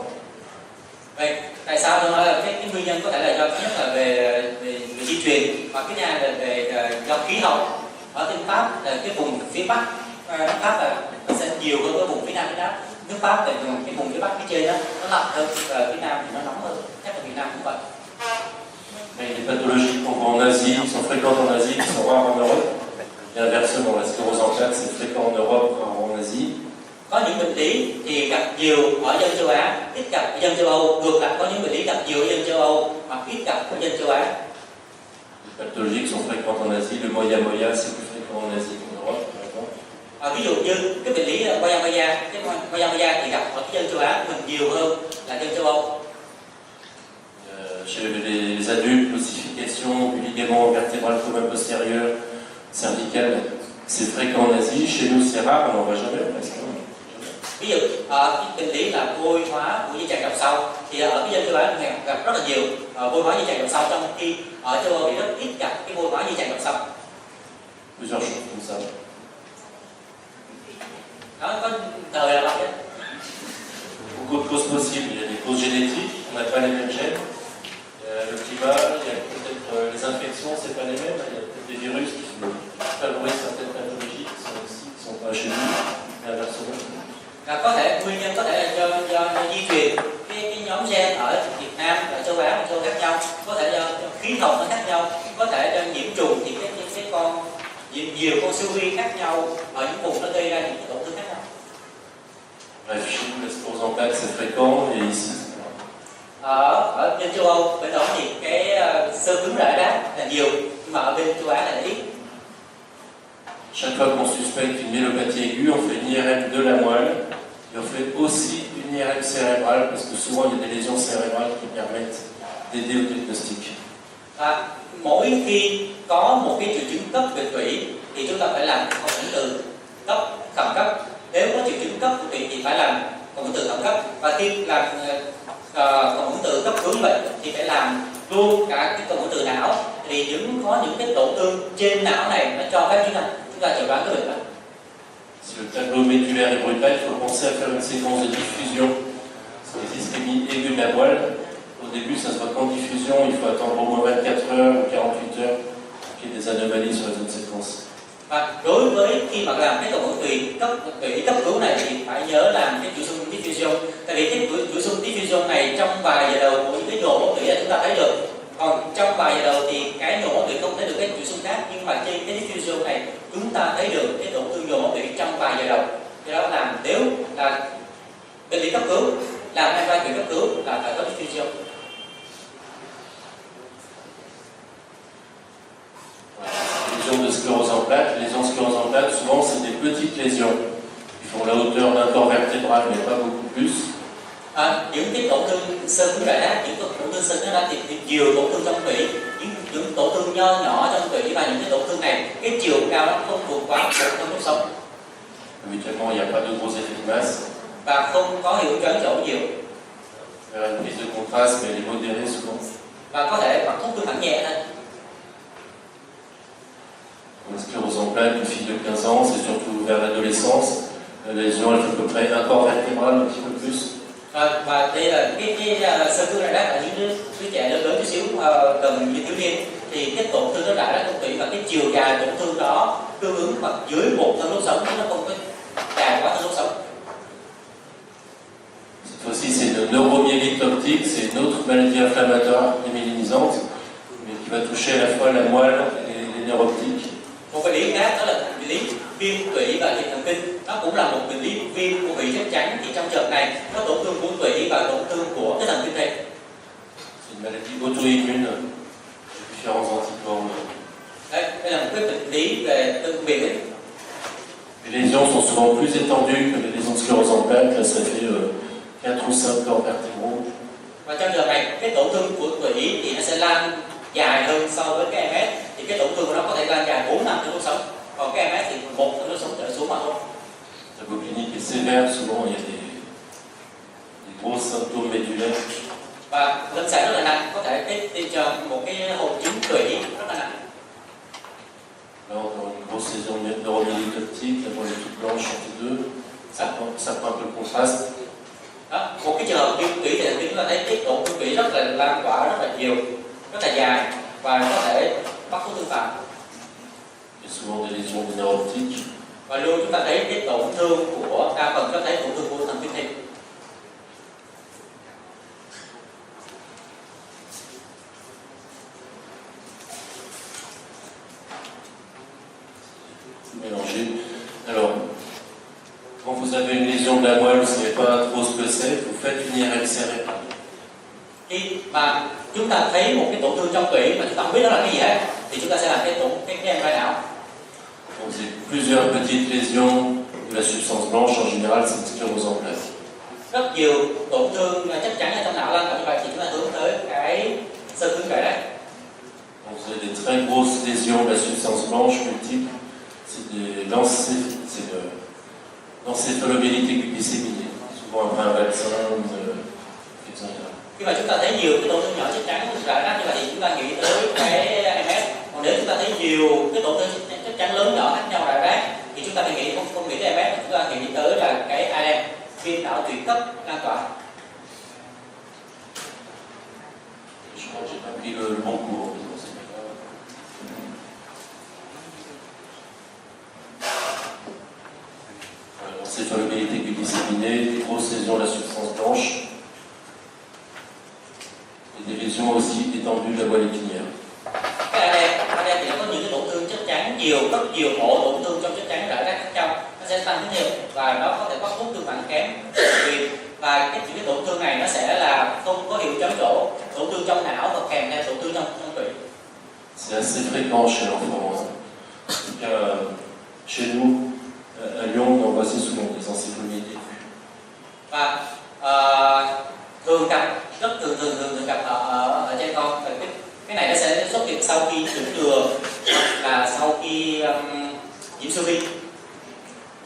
Vậy tại sao tôi nói là cái nguyên nhân có thể là do thứ nhất là về di truyền, và cái thứ hai là về do khí hậu. Ở bên Pháp là cái vùng phía Bắc nước Pháp là nó sẽ nhiều hơn cái vùng phía Nam. Nước Pháp là cái vùng phía Bắc phía trên đó nó lạnh hơn, và phía Nam thì nó nóng hơn. Chắc là Việt Nam cũng vậy. Mais il y a des pathologies qu'on voit en Asie, qui sont fréquentes en Asie, qui sont rares en Europe. Et inversement, la sclérose en plaques, c'est fréquent en Europe, rare en Asie. Có những bệnh lý thì gặp nhiều ở dân châu Á, ít gặp ở dân châu Âu. Ngược lại, có những bệnh lý gặp nhiều ở dân châu Âu mà ít gặp ở dân châu Á. Les pathologies qui sont fréquentes en Asie, le moya-moya, c'est plus fréquent en Asie qu'en Europe, par exemple. Ví dụ như cái bệnh lý moya-moya thì gặp ở dân châu Á mình nhiều hơn là dân châu Âu. Chez les adultes, l'ossification du ligament vertébral commun postérieur, cervical, c'est fréquent en Asie. Chez nous, c'est rare, on n'en voit jamais presque. Ví dụ cái bệnh lý là vôi hóa của dây chằng dọc sau thì ở cái dân châu Á mình gặp rất là nhiều vôi hóa dây chằng dọc sau, trong khi ở châu Âu thì rất ít gặp cái vôi hóa dây chằng dọc sau. Plusieurs choses comme ça. Nó có thời là vậy. Beaucoup de causes possibles. Il y a des causes génétiques, on n'a pas les mêmes gènes. Le climat, il y a peut-être les infections, c'est pas les mêmes. Il y a peut-être des virus qui favorisent certaines pathologies qui sont ici, qui ne sont pas chez nous, et inversement. Có thể nguyên nhân có thể là do di truyền, cái nhóm gen ở Việt Nam, ở châu Á, châu khác nhau, có thể do khí hậu nó khác nhau, có thể do nhiễm trùng thì cái con nhiều con siêu vi khác nhau ở những vùng nó gây ra những tổn thương khác nhau. Bref, chez nous, la sclérose en plaques, c'est fréquent, et ici, ở bên châu Âu, bên đó thì cái sơ cứng rải rác là nhiều, nhưng mà ở bên châu Á là ít. Chaque fois qu'on suspecte une myélopathie aiguë, on fait une IRM de la moelle et on fait aussi une IRM cérébrale parce que souvent il y a des lésions cérébrales qui permettent d'aider au diagnostic. Mỗi khi có một cái triệu chứng cấp về tủy thì chúng ta phải làm cộng hưởng từ cấp khẩn cấp. Nếu có triệu chứng cấp của tủy thì phải làm cộng hưởng từ khẩn cấp, và khi làm cộng hưởng từ cấp cứu bệnh thì phải làm luôn cả cái cộng hưởng từ não. thì có những cái tổn thương trên não này nó cho phép chúng ta chẩn đoán cái bệnh đó. Si le tableau médulaire est brutal, il faut penser à faire une séquence de diffusion sur les ischémies aiguës de la moelle. Au début, ça se voit qu'en diffusion, il faut attendre au moins 24 heures ou 48 heures pour qu'il y ait des anomalies sur les autres séquences. Và đối với khi mà làm cái phẫu tủy cấp cứu này thì phải nhớ làm cái chuỗi xung diffusion. Tại vì cái chuỗi xung diffusion này trong vài giờ đầu của những cái nhồi máu tủy là chúng ta thấy được. Còn trong vài giờ đầu thì cái nhồi máu tủy không thấy được cái chuỗi xung khác, nhưng mà trên cái diffusion này chúng ta thấy được cái tổn thương nhồi máu tủy trong vài giờ đầu. Do đó làm nếu là bệnh lý cấp cứu, làm hai vai cấp cứu là phải có diffusion. Lésions de sclérose en plaques. Les lésions de sclérose en plaques, souvent, c'est des petites lésions. Ils font la hauteur d'un corps vertébral, mais pas beaucoup plus. Những cái tổn thương xơ cứng rải đá, những tổn thương xơ cứng rải thì nhiều tổn thương trong tủy, những tổn thương nho nhỏ trong tủy, và những cái tổn thương này cái chiều cao nó không vượt quá 1 trong đốt sống. Habituellement, il n'y a pas de gros effets de masse. Và không có hiệu choáng chỗ nhiều. Une prise de contraste, mais elle est modérée souvent. Và có thể bằng thuốc tương phản nhẹ thôi. La sclérose en plaques, une fille de 15 ans, c'est surtout vers l'adolescence. La lésion, elle fait à peu près un corps vertébral, un petit peu plus. Và đây là cái xơ cứng rải đá ở những đứa trẻ lớn chút xíu gần như thiếu niên, thì cái tổn thương nó rải rác trong tủy và cái chiều dài tổn thương đó tương ứng bằng dưới 1 thân đốt sống, nó không có dài quá thân đốt sống. Cette fois-ci, c'est une neuromyélite optique, c'est une autre maladie inflammatoire démyélinisante, mais qui va toucher à la fois la moelle et les nerfs optiques. Một bệnh lý khác đó là bệnh lý viêm tủy và liệt thần kinh. Nó cũng là một bệnh lý viêm của tủy chất chắn, thì trong trường này có tổn thương của tủy và tổn thương của cái thần kinh này. C'est une maladie auto-immune de différents anticorps. Đây là một cái bệnh lý về tự miễn dịch. Les lésions sont souvent plus étendues que les lésions de sclérose en plaques. Là, ça fait 4 ou 5 corps vertébraux. Và trong trường này cái tổn thương của tủy thì nó sẽ lan dài hơn so với cái MS, thì cái tổn thương của nó có thể lan dài 4 năm thân đốt sống, còn cái MS thì 1 thân đốt sống trở xuống mà thôi. La voie clinique est sévère, souvent il y a des gros symptômes médulaires. Và lâm sàng rất là nặng, có thể cho một cái hội chứng tủy rất là nặng. Là encore une grosse lésion neuromyélite optique, la moelle est toute blanche entre deux, ça prend un peu le contraste. Đó, một cái trường hợp viêm tủy thì chúng ta thấy cái tổn thương tủy rất là lan tỏa, rất là nhiều, rất là dài, và có thể bắt thuốc tương phản. Il y a souvent des lésions des nerfs optiques. Và luôn chúng ta thấy cái tổn thương của đa phần có thấy tổn thương của thần kinh thịt. Mélangé. Alors, quand vous avez une lésion de la moelle, vous ne savez pas trop ce que c'est, vous faites une IRM cérébrale. Khi mà chúng ta thấy một cái tổn thương trong tủy mà chúng ta không biết đó là cái gì hết, thì chúng ta sẽ làm cái MRI não. Donc c'est plusieurs petites lésions de la substance blanche, en général c'est une sclérose en plaques. Rất nhiều tổn thương chắc chắn ở trong não lan tỏa như vậy thì chúng ta hướng tới cái xơ cứng rải đá. Donc vous avez des très grosses lésions de la substance blanche multiples, c'est l'encéphalomyélite aiguë disséminée, souvent après un vaccin, etc. Khi mà chúng ta thấy nhiều cái tổn thương nhỏ chắc chắn rải rác như vậy thì chúng ta nghĩ tới cái MS. Còn nếu chúng ta thấy nhiều cái tổn thương chắc chắn lớn nhỏ khác nhau rải rác thì chúng ta phải nghĩ không nghĩ tới MS, mà chúng ta nghĩ tới là cái ALM, viêm não tủy cấp lan tỏa. Je crois que j'ai pas pris le bon cours. L'encéphalomyélite aiguë disséminée, des grosses lésions de la substance blanche et des lésions aussi étendues de la moelle épinière. Cái ALM thì nó có những cái tổn thương chất chắn rất nhiều mổ tổn thương trong chất chắn rải rác khác nhau, nó sẽ tăng thêm và nó có thể có thuốc tương phản kém. Và những cái tổn thương này nó sẽ là không có hiệu choáng chỗ, tổn thương trong não và kèm theo tổn thương trong tủy. C'est assez fréquent chez l'enfant. En tout cas, chez nous, à Lyon, on en voit assez souvent des encéphalomyélites aiguës. Và thường gặp ở trẻ con. Cái này nó sẽ xuất hiện sau khi chuyển đường, là sau khi nhiễm siêu vi.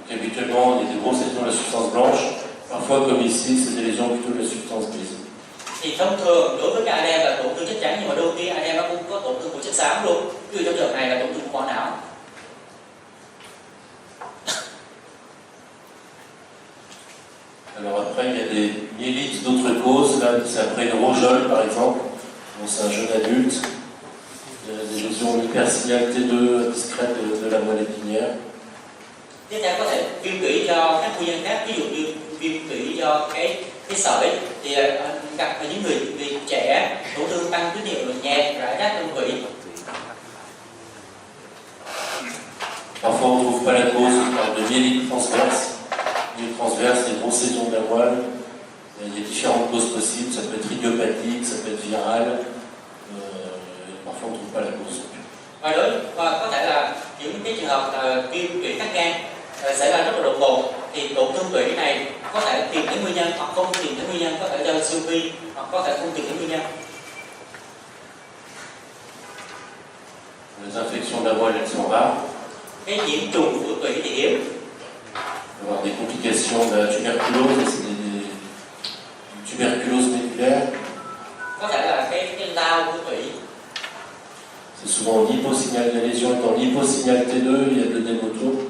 Habituellement, il y a des grosses lésions de la substance blanche. Parfois, comme ici, c'est des lésions plutôt de la substance grise. Thì thông thường đối với các anh em là tổn thương chất trắng, nhưng mà đôi khi anh em nó cũng có tổn thương của chất xám luôn. Ví dụ trong trường này là tổn thương của vỏ não. Alors après, il y a des myélites d'autres causes. Là, c'est après une rougeole, par exemple. Bon, c'est un jeune adulte. Il y a des lésions hypersignal T2 discrètes de la moelle épinière. Tiếp theo có thể viêm tủy do các nguyên nhân khác, ví dụ như viêm tủy do cái sởi thì gặp ở những người trẻ tổn thương tăng tín hiệu nhẹ rải rác trong tủy. Parfois on ne trouve pas la cause, on parle de myélite transverse. Myélite transverse, c'est une grosse lésion de la moelle. Il y a différentes causes possibles, ça peut être idiopathique, ça peut être viral. Parfois on ne trouve pas la cause. Và có thể là những cái trường hợp viêm tủy tắc nghẽn xảy ra rất là đột ngột, thì tổn thương tủy này có thể tìm thấy nguyên nhân hoặc không tìm thấy nguyên nhân, có thể do siêu vi hoặc có thể không tìm thấy nguyên nhân. Les infections de la moelle, elles sont rares. Cái nhiễm trùng của tủy thì hiếm. On va avoir des complications de la tuberculose, c'est des tuberculose médulaire. Có thể là cái lao của tủy. C'est souvent l'hyposignal, la lésion est en hyposignal T2, il y a de l'œdémotome.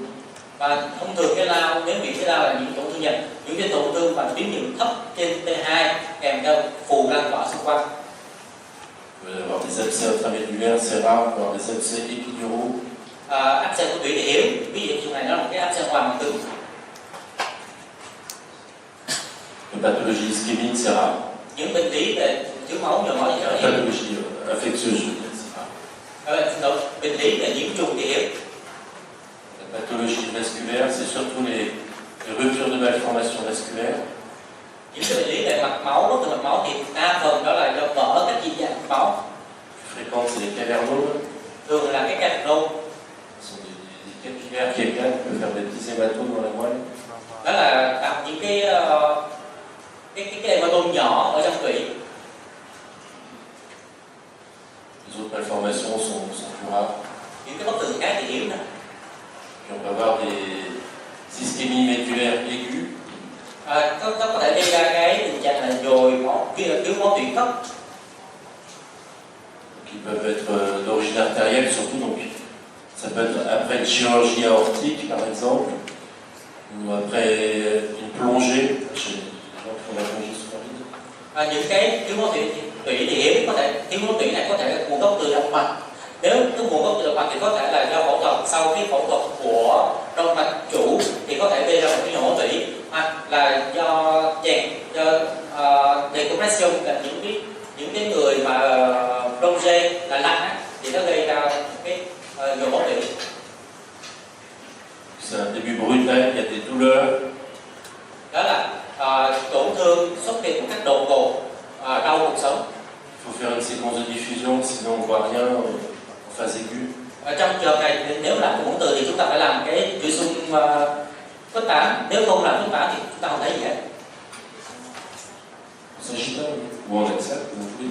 Và thông thường cái lao, nếu bị cái lao là những tổn thương nhẹ, những cái tổn thương mà tín hiệu thấp trên T2 kèm theo phù lan tỏa xung quanh. Il peut y avoir des abcès intramédulaires, c'est rare, on peut avoir des abcès épiduraux. Áp xe của tủy thì hiếm, ví dụ trong này nó là một cái áp xe ngoài mặt cứng. Les pathologies ischémiques, c'est rare. Những bệnh lý về thiếu máu, nhồi máu thì rất hiếm. Pathologie infectieuse, je veux dire, c'est rare. Bệnh lý về nhiễm trùng thì hiếm. La pathologie vasculaire, c'est surtout les ruptures de malformation vasculaire. Những cái bệnh lý về mạch máu, bất thường mạch máu thì đa phần đó là do vỡ các dị dạng mạch máu. Fréquentes, c'est les cavernomes. Thường là cái cavernome. Ce sont des capillaires qui éclatent, qui peuvent faire des petits hématomes dans la moelle. Đó là gặp những cái hématome nhỏ ở trong tủy. Les autres malformations sont plus rares. Những cái bất thường khác thì hiếm nè. Puis on peut avoir des ischémies médulaires aiguës. Nó có thể gây ra cái tình trạng là nhồi máu, thiếu máu tủy cấp. Qui peuvent être d'origine artérielle surtout, donc ça peut être après une chirurgie aortique par exemple, ou après une plongée, chez les gens qui font la plongée sous-marine. Những cái thiếu máu tủy thì hiếm, có thể thiếu máu tủy này có thể nguồn gốc từ động mạch. Nếu cái nguồn gốc từ động mạch thì có thể là do phẫu thuật, sau cái phẫu thuật của động mạch chủ thì có thể gây ra một cái nhồi máu tủy, hoặc là do chèn, do decompression, là những cái người mà plongé là lặn thì nó gây ra cái nhồi máu tủy. C'est un début brutal, il y a des douleurs. Đó là tổn thương xuất hiện một cách đột ngột, đau cuộc sống. Il faut faire une séquence de diffusion, sinon on ne voit rien en phase aiguë. Trong trường này nếu làm cái muỗng từ thì chúng ta phải làm cái chuỗi xung khuếch tán, nếu không làm khuếch tán thì chúng ta không thấy gì hết. On s'agit pas, ou on accepte, vous pouvez.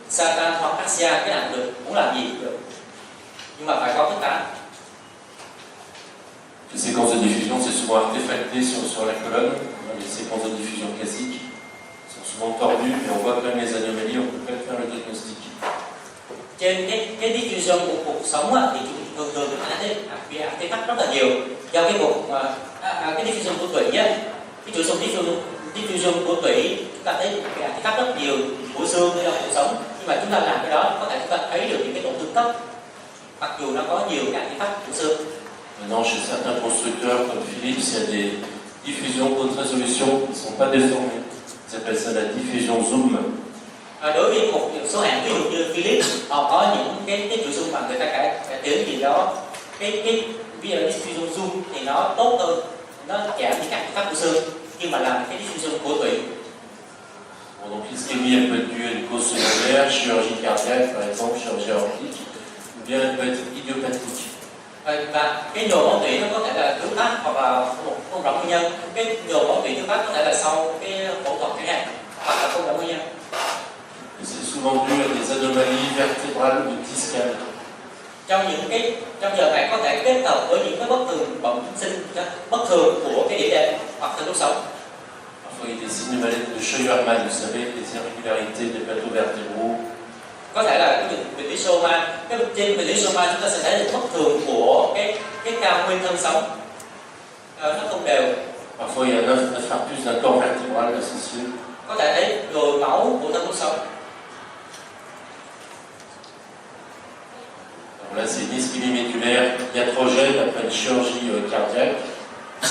Satan hoặc Axia cái nào cũng được, muốn làm gì cũng được, nhưng mà phải có khuếch tán. Les séquences de diffusion, c'est souvent artefacté sur la colonne. Les séquences de diffusion classiques sont souvent tordues, mais on voit quand même les anomalies, on peut quand même faire le diagnostic. Trên cái diffusion của cuộc sống thì thường thường chúng ta thấy bị artifact rất là nhiều, do cái cuộc cái diffusion của tủy á, cái chuỗi xung diffusion của tủy chúng ta thấy bị artifact rất nhiều của xương trong cuộc sống, nhưng mà chúng ta làm cái đó có thể chúng ta thấy được những cái tổn thương cấp, mặc dù nó có nhiều cái artifact của xương. Maintenant, chez certains constructeurs comme Philips, il y a des diffusions haute résolution qui ne sont pas déformées. Ils appellent ça la diffusion zoom. Đối với một số hãng ví dụ như Philips, họ có những cái chuỗi xung mà người ta cải tiến gì đó, cái ví dụ diffusion zoom thì nó tốt hơn, nó giảm những cái artifact của xương, nhưng mà làm cái diffusion của tủy. Bon, donc l'ischémie, elle peut être due à une cause secondaire, chirurgie cardiaque par exemple, chirurgie aortique, ou bien elle peut être idiopathique. Và cái nhồi máu tủy nó có thể là thứ phát hoặc là không rõ nguyên nhân. Cái nhồi máu tủy thứ phát có thể là sau cái phẫu thuật chẳng hạn, hoặc là không rõ nguyên nhân. C'est souvent dû à des anomalies vertébrales ou discales. Trong giờ này có thể kết hợp với những cái bất thường bẩm sinh, bất thường của cái đĩa đệm hoặc là đốt sống. Parfois, il y a des signes de maladie de Scheuermann, vous savez, des irrégularités des plateaux vertébraux. Có thể là cái bệnh lý soma, trên bệnh lý soma chúng ta sẽ thấy được bất thường của cái cao nguyên thân sống, nó không đều. Parfois, il y a un infarctus d'un corps vertébral associé. Có thể thấy nhồi máu của thân đốt sống. Alors là, c'est une ischémie médulaire iatrogène après une chirurgie cardiaque.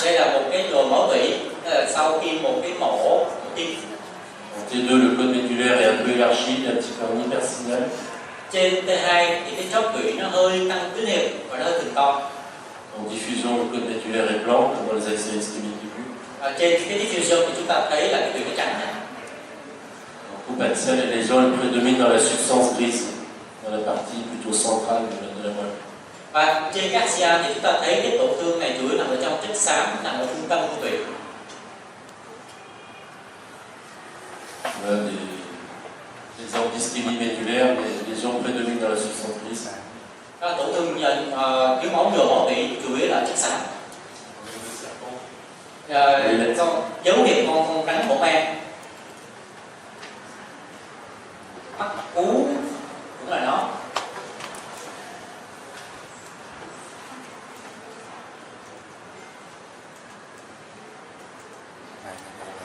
Đây là một cái nhồi máu tủy sau khi một cái mổ tim. En T2, le code médulaire est un peu élargi, il y a un petit peu en hypersignal. Trên T2 thì cái chóp tủy nó hơi tăng tín hiệu và nó hơi thường to. En diffusion, le code médulaire est blanc, comme dans les accès ischémiques aigus. Trên cái diffusion thì chúng ta thấy là cái tủy nó trắng này. En coupe axiale, les lésions elles prédominent dans la substance grise, dans la partie plutôt centrale de la moelle. Và trên các axia thì chúng ta thấy cái tổn thương này chủ yếu nằm ở trong chất xám, nằm ở trung tâm của tủy. Voilà des exemples d'ischémie médulaire, les lésions prédominent dans la substance grise. Đó, tổn thương thiếu máu nhồi máu tủy chủ yếu là chất xám. Dấu hiệu con rắn hổ mang, mắt cú cũng là nó.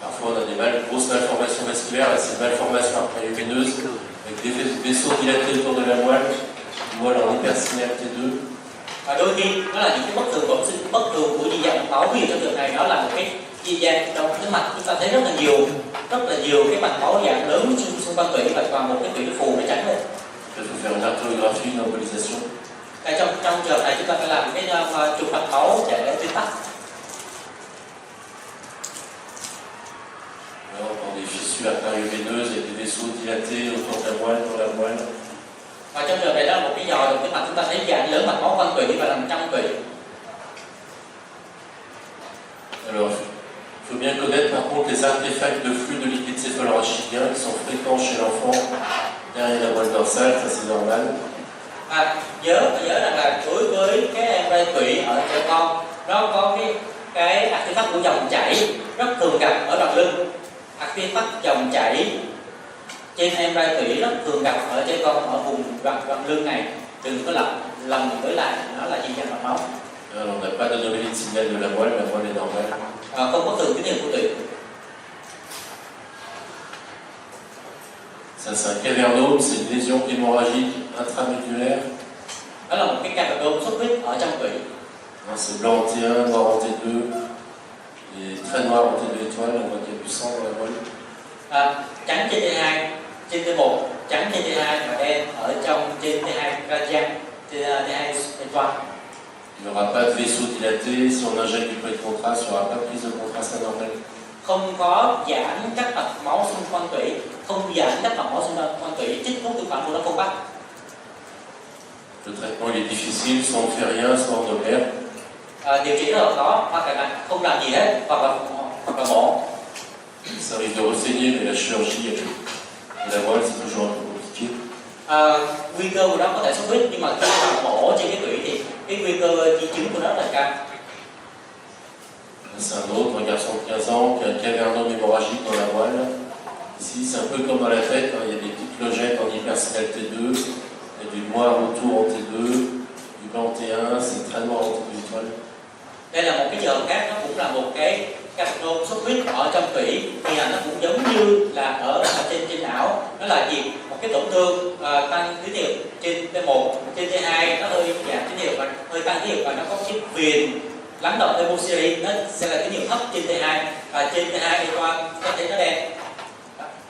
Parfois, on a des grosses malformations vasculaires, ces malformations artérioveineuses, avec des vaisseaux dilatés autour de la moelle, une moelle en hypersignal T2. Và đôi khi nó là những cái bất thường bẩm sinh, bất thường của di dạng mạch máu. Ví dụ trong trường này nó là một cái di dạng trong cái mạch, chúng ta thấy rất là nhiều cái mạch máu dạng lớn xung quanh tủy và còn một cái tủy phù nó trắng lên. Il faut faire une artériographie, une embolisation. Trong trường này chúng ta phải làm cái chụp mạch máu để tuyến tắc. Alors, dans des fissures artérioveineuses avec des vaisseaux dilatés autour de la moelle, dans la moelle. Và trong trường này đó là một cái giò trong cái mạch, chúng ta thấy dạng lớn mạch máu quanh tủy và nằm trong tủy. Alors, il faut bien connaître par contre les artefacts de flux de liquide céphalorachidien qui sont fréquents chez l'enfant derrière la moelle dorsale, ça c'est normal. Nhớ rằng là đối với cái em bay tủy ở trẻ con, nó có cái artifact của dòng chảy rất thường gặp ở đoạn lưng. Artifact dòng chảy trên em bay tủy rất thường gặp ở trẻ con ở vùng đoạn lưng này. Đừng có lầm với lại nó là di dạng mạch máu. Alors, on n'a pas d'anomalie de signal de la moelle est normale. Không có thường tín hiệu của tủy. Ça c'est un cavernome, c'est une lésion hémorragique intramédulaire. Đó là một cái cavernome xuất huyết ở trong tủy. C'est blanc en T1, noir en T2 et très noir en T2 étoile, on voit qu'il y a du sang dans la moelle. Trắng trên T2, trên T1, trắng trên T2 và đen ở trong trên T2 radian, T2 étoile. Il n'y aura pas de vaisseau dilaté, si on injecte du plate contraste, il n'y aura pas de prise de contraste anormale. Không có giãn các mạch máu xung quanh tủy, không giãn các mạch máu xung quanh tủy, trích thuốc thực phẩm của nó không bắt. Le traitement il est difficile, soit on ne fait rien, soit on opère. Điều trị rất là khó, hoặc là không làm gì hết, hoặc là mổ. Ça arrive de ressaigner, mais la chirurgie et la moelle c'est toujours un peu compliqué. Nguy cơ của nó có thể xuất huyết, nhưng mà khi mà mổ trên cái tủy thì cái nguy cơ di chứng của nó rất là cao. C'est un autre, un garçon de 15 ans qui a un cavernome hémorragique dans la moelle. Ici, c'est un peu comme dans la tête, hein. Il y a des petites logettes en hypersignal T2, il y a du noir autour en T2, du blanc en T1, c'est très noir en T2 étoile. Đây là một cái trường khác, nó cũng là một cái cavernome xuất huyết ở trong tủy, thì nó cũng giống như là ở trên não. Nó là gì? Một cái tổn thương tăng tín hiệu trên T1, trên T2 nó hơi giảm tín hiệu và hơi tăng tín hiệu và nó có chiếc viền lắng động hemosyrin, nó sẽ là tín hiệu thấp trên T2 và trên T2 étoile có thể nó đen.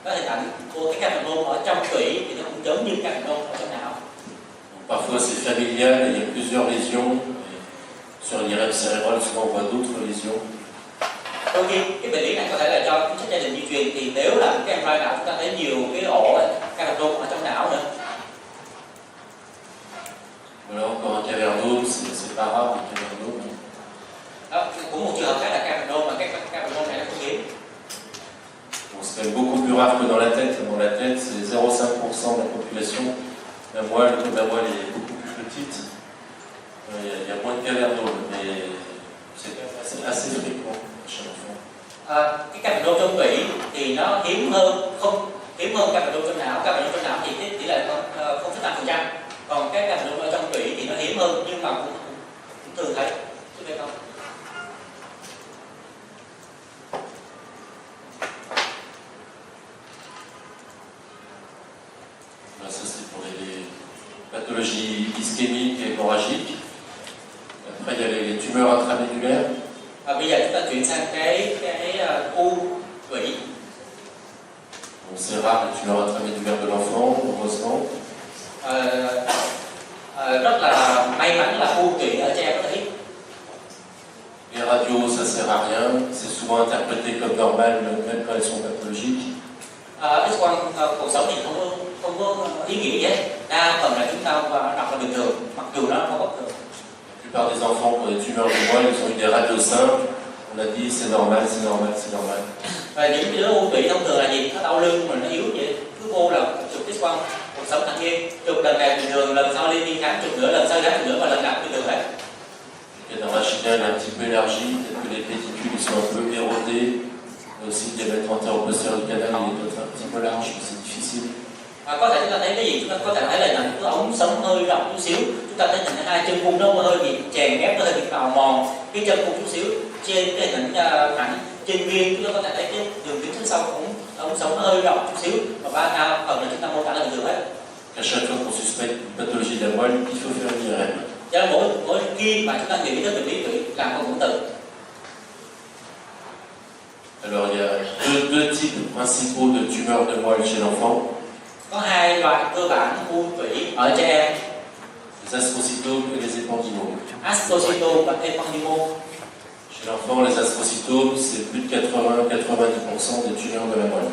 Đó hình ảnh của cái cavernome ở trong tủy thì nó cũng giống như cavernome ở trong não. Parfois c'est familial, il y a plusieurs lésions. Sur l'IRM cérébral, souvent on voit d'autres lésions. Đôi khi cái bệnh lý này có thể là do tính chất gia đình di truyền, thì nếu là một cái MRI não chúng ta thấy nhiều cái ổ cavernome ở trong não nữa. Voilà encore un cavernome, c'est pas rare un cavernome. Đó, cũng một trường hợp khác là cavernome, mà cái cavernome này nó không hiếm. Bon, c'est quand même beaucoup plus rare que dans la tête. Dans la tête, c'est 0,5% de la population. La moelle, comme la moelle est beaucoup plus petite, il y a moins de cavernome, mais c'est assez fréquent chez l'enfant. Cái các bệnh trong tủy thì nó hiếm hơn các bệnh trong não. Các bệnh trong não thì cái tỷ lệ 0,5%, còn cái các bệnh ở trong tủy thì nó hiếm hơn nhưng mà cũng thường thấy, chứ biết không? Ça c'est pour les pathologies ischémiques et hémorragiques. Après il y a les tumeurs intramédulaires. Bây giờ chúng ta chuyển sang cái u tủy. Donc c'est rare les tumeurs intramédulaires de l'enfant, heureusement. Rất là may mắn là u tủy ở trẻ em có thể ít. Les radios, ça sert à rien. C'est souvent interprété comme normal, même quand elles sont pathologiques. X-quang cuộc sống thì không có ý nghĩa gì hết. Đa phần là chúng ta đọc là bình thường, mặc dù nó không bất thường. La plupart des enfants qui ont des tumeurs du moelle, ils ont eu des radios simples. On a dit c'est normal, c'est normal, c'est normal. Và những đứa u tủy thông thường là gì? Nó đau lưng mà nó yếu vậy, cứ vô là chụp X-quang, cuộc sống thằng kia chụp lần này bình thường, lần sau đi khám chụp nữa, lần sau khám chụp nữa và lần nào bình thường hết. Le canal vaginal est un petit peu élargi, peut-être que les pédicules sont un peu érodés. Mais aussi le diamètre antéro-postérieur du canal il est peut-être un petit peu large, c'est difficile. Có thể chúng ta thấy cái gì? Chúng ta có thể thấy là cái ống sống hơi rộng chút xíu. Chúng ta thấy hình hai chân cung nó hơi bị chèn ép, nó hơi bị bào mòn cái chân cung chút xíu. Trên cái hình thẳng trên viên chúng ta có thể thấy cái đường kính phía sau ống sống nó hơi rộng chút xíu và ba phần là chúng ta mô tả là bình thường hết. À chaque fois qu'on suspecte une pathologie de la moelle, il faut faire une IRM. Cho nên mỗi khi mà chúng ta nghĩ tới bệnh lý tủy làm con cũng tự. Alors il y a deux types principaux de tumeurs de moelle chez l'enfant. Có hai loại cơ bản u tủy ở trẻ em: Les astrocytomes et les épendymomes. astrocytome và ependymome. Chez l'enfant, les astrocytomes, c'est plus de 80-90% des tumeurs de la moelle.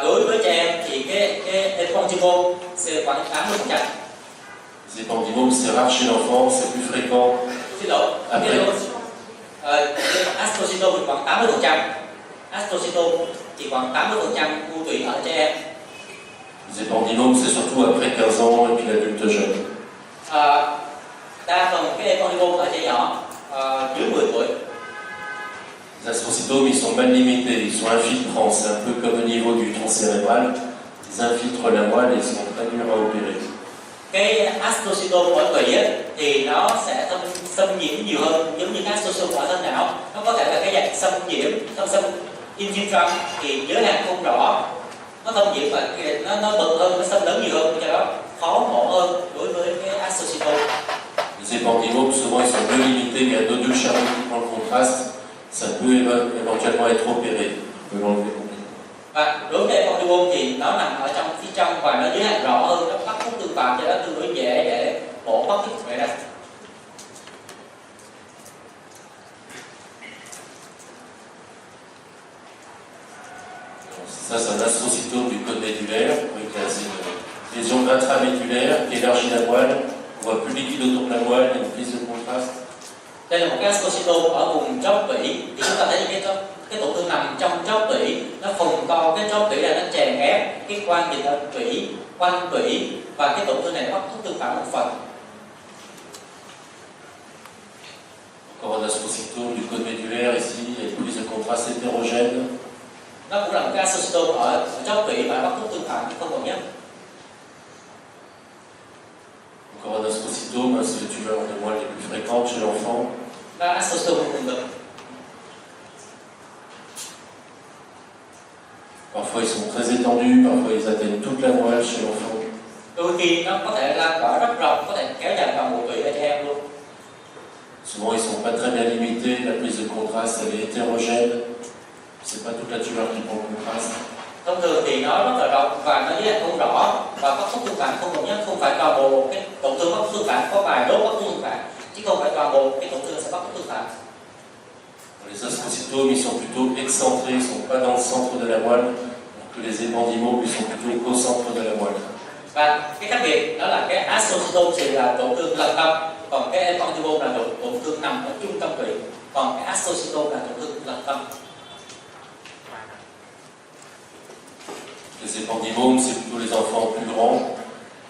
Đối với trẻ em thì cái ependymome sẽ khoảng 80%. Les épendymomes, c'est rare chez l'enfant, c'est plus fréquent. Xin lỗi, astrocytome thì khoảng 80%. Astrocytome chỉ khoảng 80% u tủy ở trẻ em. Les épendymomes, c'est surtout après 15 ans et puis l'adulte jeune. Đa phần cái ependymome ở trẻ nhỏ dưới 10 tuổi. Les astrocytomes, ils sont mal limités, ils sont infiltrants, c'est un peu comme au niveau du tronc cérébral. Ils infiltrent la moelle et ils sont très durs à opérer. Cái astrocytome ở tủy thì nó sẽ xâm nhiễm nhiều hơn, giống như cái astrocytome ở thân não. Nó có thể là cái dạng xâm nhiễm, xâm infiltrant thì giới hạn không rõ. Nó xâm nhiễm và nó bự hơn, nó xâm lớn nhiều hơn, cho đó khó mổ hơn đối với cái astrocytome. Les épendymomes, souvent, ils sont mieux limités, il y a un nodule charnel qui prend le contraste, ça peut éventuellement être opéré, on peut l'enlever complètement. Và đối với ependymome thì nó nằm ở trong phía trong và nó giới hạn rõ hơn, nó bắt khúc tương phản, cho đó tương đối dễ để mổ bắt cái vậy đó. Ça, c'est un astrocytome du cône médulaire, avec une lésion intramédulaire qui élargit la moelle. On voit plus liquide autour de la moelle, il y a une prise de contraste. Đây là một cái astrocytome ở vùng chóp tủy, thì chúng ta thấy cái tổn thương nằm trong chóp tủy, nó phồng to cái chóp tủy là nó chèn ép cái quan dịch ở tủy, quanh tủy, và cái tổn thương này nó bắt thuốc tương phản một phần. Encore un astrocytome du cône médulaire ici, il y a une prise de contraste hétérogène. Nó cũng là một cái astrocytome ở chóp tủy mà bắt thuốc tương phản không đồng nhất. Encore un astrocytome, c'est les tumeurs de moelle les plus fréquentes chez l'enfant. Là astrocytome vùng ngực. Parfois ils sont très étendus, parfois ils atteignent toute la moelle chez l'enfant. Đôi khi nó có thể lan tỏa rất rộng, có thể kéo dài toàn bộ tủy ở trẻ em luôn. Souvent ils sont pas très bien limités, la prise de contraste elle est hétérogène. C'est pas toute la tumeur qui prend le contraste. Thông thường thì nó rất là rộng và nó giới hạn không rõ và bắt thuốc tương phản không đồng nhất, không phải toàn bộ cái tổn thương bắt thuốc tương phản, có vài đốt bắt thuốc tương phản, chứ không phải toàn bộ cái tổn thương sẽ bắt thuốc tương phản. Les astrocytomes ils sont plutôt excentrés, ils sont pas dans le centre de la moelle, alors que les épendymomes ils sont plutôt au centre de la moelle. Và cái khác biệt đó là cái astrocytome thì là tổn thương lân tâm, còn cái ependymome là tổn thương nằm ở trung tâm tủy, còn cái astrocytome là tổn thương lân tâm. Les épendymomes, c'est plutôt les enfants plus grands.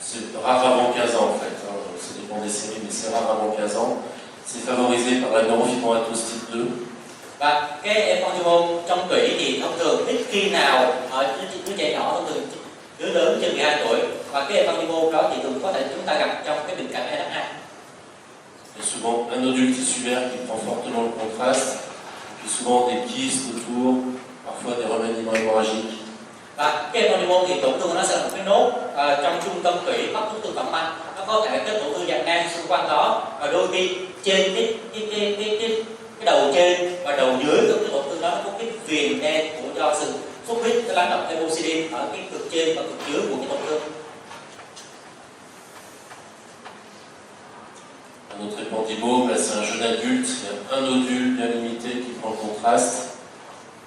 C'est rare avant 15 ans en fait. Ça dépend des séries, mais c'est rare avant 15 ans. C'est favorisé par la neurofibromatose type 2. Và cái ependymo trong tủy thì thông thường ít khi nào ở đứa trẻ nhỏ, thông thường đứa lớn trên 12 tuổi, và cái ependymo đó thì thường có thể chúng ta gặp trong cái bệnh cảnh NF2. Il y a souvent un nodule tissulaire qui prend fortement le contraste, puis souvent des kystes autour, parfois des remaniements hémorragiques. Và cái ependymo thì tổn thương nó sẽ là một cái nốt trong trung tâm tủy bắc tổn thương động mạch, nó có thể cái tổn thương dàn nang xung quanh đó, và đôi khi trên cái đầu trên và đầu dưới của cái tổn thương đó nó có cái viền đen của do sự xuất huyết, cái lắng động hemosiderin ở cái cực trên và cực dưới của cái tổn thương. Un autre épendymome, là c'est un jeune adulte, il y a un nodule bien limité qui prend le contraste.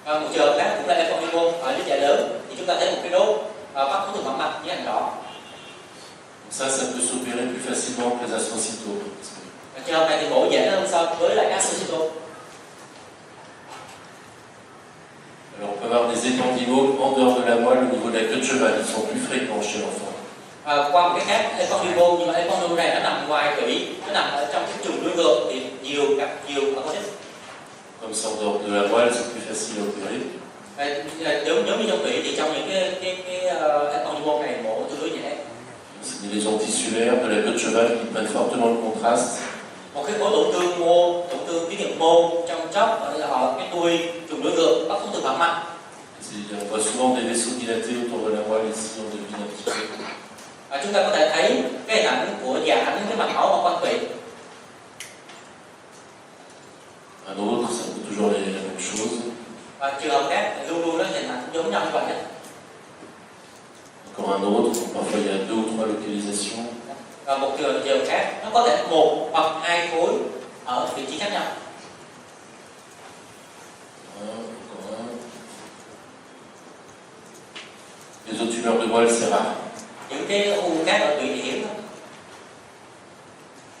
Và một trường hợp khác cũng là ependymo ở đứa trẻ lớn, thì chúng ta thấy một cái nốt bắc tổn thương động mạch với hành đỏ. Ça peut s'opérer plus facilement que les astrocytomes. Trường hợp này thì mổ dễ hơn so với lại astrocytome. Alors on peut avoir des épendymomes en dehors de la moelle au niveau de la queue de cheval, ils sont plus fréquents chez l'enfant. Qua một cái khác ependymo, nhưng mà ependymo này nó nằm ngoài tủy, nó nằm ở trong cái trùng đuôi ngược thì gặp nhiều ở con nít. Comme c'est en dehors de la moelle, c'est plus facile à opérer. Giống như trong tủy thì trong những cái ependymo này mổ tương đối dễ. C'est des lésions tissulaires de la queue de cheval qui prennent fortement le contraste. Một cái khối tổn thương mô, tổn thương tuyến niệm mô trong chóp ở cái đuôi trùng đuôi ngược bắc tổn thương động mạch. On voit souvent des vaisseaux dilatés autour de la moelle, ici on devine un petit peu. Chúng ta có thể thấy cái hình ảnh của giãn cái mạch máu ở quanh tủy. Un autre, c'est un peu toujours la même chose. Và trường hợp khác luôn luôn nó hình ảnh giống nhau như vậy. Encore un autre, parfois il y a 2 ou 3 localisations. Và một trường hợp khác, nó có thể một hoặc hai khối ở vị trí khác nhau. Encore un. Les autres tumeurs de moelle, c'est rare. Những cái u khác ở tủy thì hiếm lắm.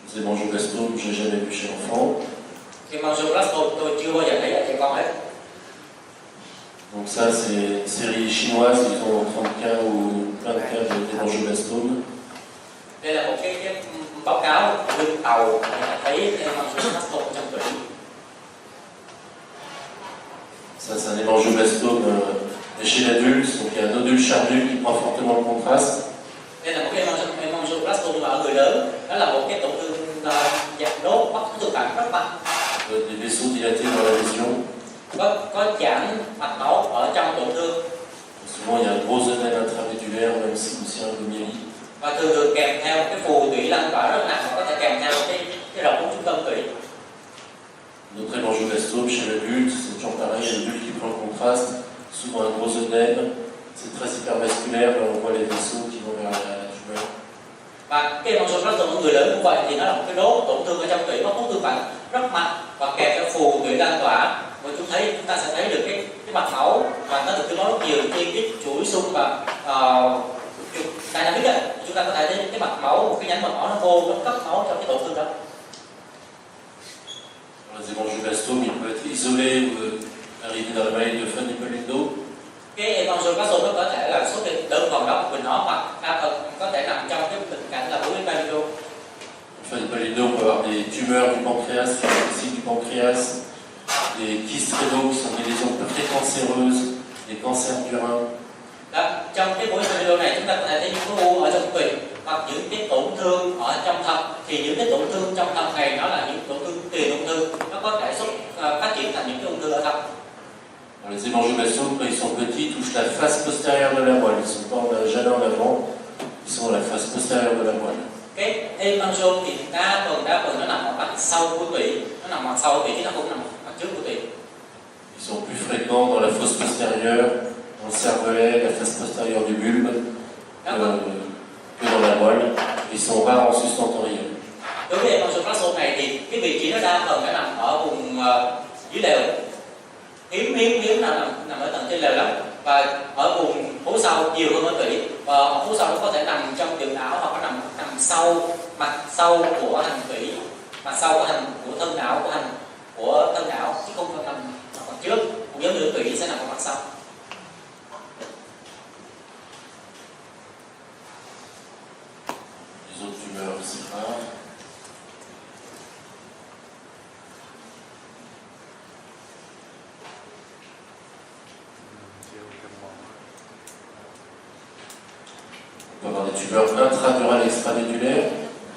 Les hémangioblastome, j'ai jamais vu chez l'enfant. Thì angioblastoma tôi chưa bao giờ thấy ở trẻ con hết. Donc ça, c'est une série chinoise, ils ont 30 cas ou plein de cas d'hémangioblastome. Đây là một cái báo cáo lưng tàu để thấy angioblastoma trong tủy. Ça, c'est un hémangioblastome chez l'adulte, donc il y a un nodule charnu qui prend fortement le contraste. Đây là một cái angioblastoma ở người lớn, đó là một cái tổn thương dạng nốt bắc tổn thương phản rất mạnh. Des vaisseaux dilatés dans la lésion. Có giãn mạch máu ở trong tổn thương. Souvent il y a un gros œdème intramédulaire, même si aussi un glomérie. Và thường kèm theo cái phù tủy lan tỏa rất nặng, và có thể kèm theo cái rộng của trung tâm tủy. Notre hémangioblastome chez l'adulte, c'est toujours pareil, il y a l'adulte qui prend le contraste, souvent un gros œdème, c'est très hypervasculaire, là on voit les vaisseaux qui vont vers la tumeur. Và cái angioblastoma ở người lớn cũng vậy, thì nó là một cái đốt tổn thương ở trong tủy, nó tổn thương phản rất mạnh và kèm theo phù tủy lan tỏa. Và chúng ta sẽ thấy được cái mạch máu, và nó được tôi nói rất nhiều trên cái chuỗi xung và dynamic ấy. Chúng ta có thể thấy cái mạch máu, một cái nhánh mạch máu nó vô, nó cấp máu trong cái tổn thương đó. Les hémangioblastomes, ils peuvent être isolés ou arriver dans la maladie de Fanny-Pollindo. Cái angioblastoma nó có thể là xuất hiện đơn thuần đó của nó, hoặc đa phần có thể nằm trong cái tình cảnh là Fanny-Pollindo. Fanny-Pollindo, on peut avoir des tumeurs du pancréas, ici du pancréas, des kystes rénaux qui sont des lésions peu précancéreuses, des cancers du rein. Đó, trong cái buổi video này chúng ta có thể thấy những cái u ở trong tủy hoặc những cái tổn thương ở trong thận. Thì những cái tổn thương trong thận này nó là những tổn thương tiền ung thư, nó có thể phát triển thành những cái ung thư ở thận. Les hémangioblastomes, quand ils sont petits, touchent la face postérieure de la moelle. Ils ne sont pas jamais en avant, ils sont à la face postérieure de la moelle. Cái hemangiom thì đa phần nó nằm ở mặt sau của tủy, nó nằm mặt sau của tủy chứ nó không nằm mặt trước của tủy. Ils sont plus fréquents dans la fosse postérieure, dans le cervelet, la face postérieure du bulbe, que dans la moelle. Ils sont rares en sustentarium. Đối với angioblastoma này thì cái vị trí nó đa phần nó nằm ở vùng dưới lều, hiếm nào nằm ở tầng trên lều lắm, và ở vùng hố sau nhiều hơn ở tủy, và ở hố sau nó có thể nằm trong đường não, hoặc nó nằm sau mặt sau của hành tủy, mặt sau của thân não của thân não, chứ không phải nằm mặt trước. Cũng giống như tủy sẽ nằm ở mặt sau. Les autres tumeurs, c'est rare. peut avoir des tumeurs intradurales extramédulaires.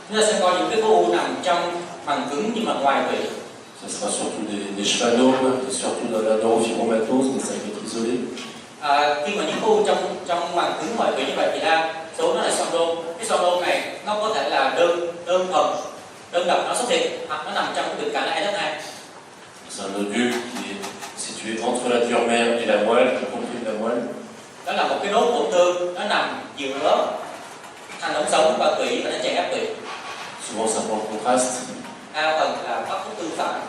Chúng ta sẽ coi những cái khối u nằm trong màng cứng nhưng mà ngoài tủy. Ça sera surtout des schwannomes, et surtout dans la neurofibromatose, mais ça peut être isolé. Khi mà những khối u trong màng cứng ngoài tủy như vậy thì đa số nó là xondôn. Cái xondôn này nó có thể là đơn thuần, đơn độc nó xuất hiện hoặc nó nằm trong cái bệnh cảnh hai lớp 2. C'est un nodule qui est situé entre la dure mère et la moelle, y compris la moelle. Đó là một cái nốt tổn thương nó nằm giữa thành ống sống và tủy và nó chèn ép tủy. Souvent ça prend le contraste. A phần là bắt ức tương phản.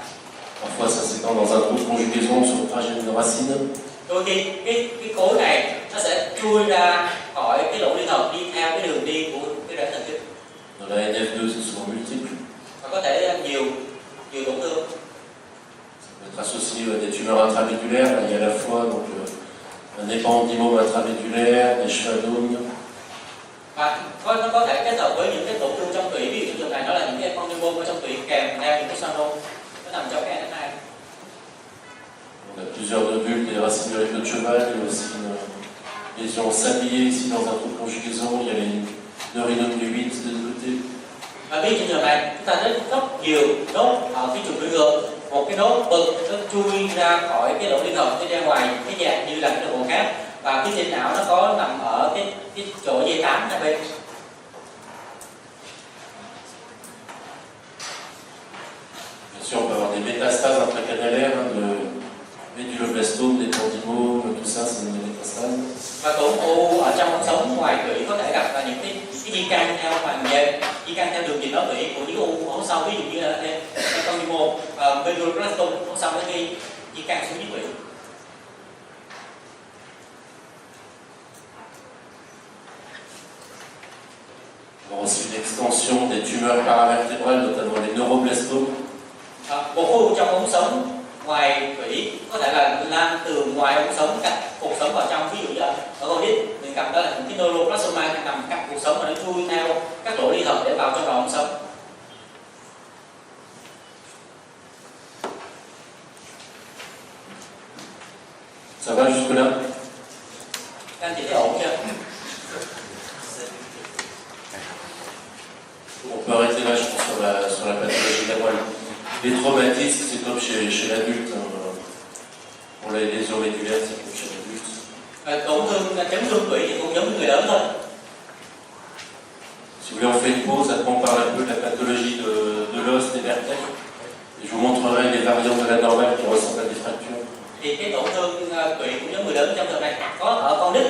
Parfois ça s'étend dans un groupe conjugaison sur le trajet d'une racine. Đôi khi cái khối này nó sẽ chui ra khỏi cái lỗ liên hợp đi theo cái đường đi của cái rễ thần kinh. Dans la NF2 c'est souvent multiple. Và có thể nhiều tổn thương. Ça peut être associé à des tumeurs intramédulaires. Là, il y a à la fois donc, un épandymome intramédulaire, des schwannomes. Và nó có thể kết hợp với những cái tổn thương trong tủy, ví dụ trường này nó là những cái ependymome ở trong tủy kèm theo những cái xandom nó nằm trong cái NF2. On a plusieurs nodules, des racines de l'épée de cheval, il y a aussi une lésion sablier ici dans un trou de conjugaison, il y a les neurinomes du 8 de l'autre côté. Và ví dụ trường này chúng ta thấy rất nhiều nốt ở phía trục trung ương, một cái nốt bực nó chui ra khỏi cái lỗ liên hợp đi ra ngoài cái dạng như là cái đồng hồ khác, và cái trên não nó có nằm ở cái chỗ dây 8 ra bên. Bien sûr, on peut avoir des métastases intracanalaires, de méduloblastome, des pendymomes, tout ça, c'est des métastases. Và tổn u ở trong ống sống ngoài tủy có thể gặp là những cái di căn theo màng nhện, di căn theo đường truyền máu tủy của những u ống sau, ví dụ như là ependymome, medulloblastome ống sau nó gây di căn xuống dưới tủy. On a aussi une extension des tumeurs paravertébrales, notamment les neuroblastomes. Một khối u trong ống sống ngoài tủy có thể là lan từ ngoài ống sống cắt cột sống vào trong, ví dụ như ở con nít mình gặp đó là những cái neuroblastoma nằm cắt cột sống và nó chui theo các lỗ liên hợp để vào trong ống sống. Ça va jusque-là? Các anh chị thấy ổn chưa? On peut arrêter là, je pense, sur la pathologie de la moelle. Les traumatismes, c'est comme chez l'adulte. Pour les lésions médulaires, c'est comme chez l'adulte. Tổn thương chấn thương tủy thì cũng giống như người lớn thôi. Si vous voulez, on fait une pause, après on parle un peu de la pathologie de l'os, des vertèbres. Et je vous montrerai les variantes de la normale qui ressemblent à des fractures. Thì cái tổn thương tủy cũng giống người lớn trong trường này, có ở con nít,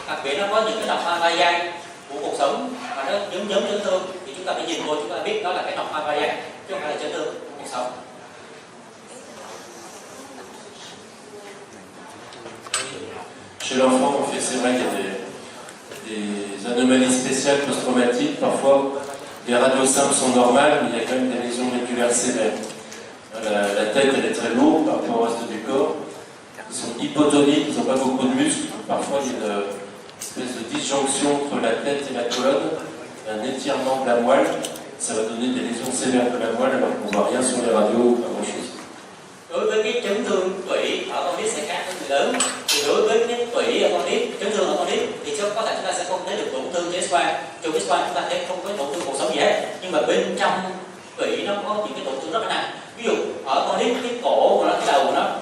đặc biệt nó có những cái nọc Havaian của cuộc sống mà nó giống chấn thương, thì chúng ta phải nhìn vô chúng ta biết đó là cái nọc Havaian chứ không phải là chấn thương của cuộc sống. Chez l'enfant, en fait, c'est vrai qu'il y a des anomalies spéciales post-traumatiques. Parfois, les radios simples sont normales, mais il y a quand même des lésions médulaires sévères. La tête, elle est très lourde par rapport au reste du corps. Ils sont hypotoniques, ils n'ont pas beaucoup de muscles. Parfois, il y a une espèce de disjonction entre la tête et la colonne, un étirement de la moelle. Ça va donner des lésions sévères de la moelle alors qu'on ne voit rien sur les radios ou pas grand-chose. Đối với cái chấn thương tủy ở con nít sẽ khác với người lớn. Thì đối với cái tủy ở con nít, chấn thương ở con nít thì có thể chúng ta sẽ không thấy được tổn thương trên X-quang. Chụp X-quang chúng ta thấy không có tổn thương cuộc sống gì hết. Nhưng mà bên trong tủy nó có những cái tổn thương rất là nặng. Ví dụ ở con nít cái cổ của nó,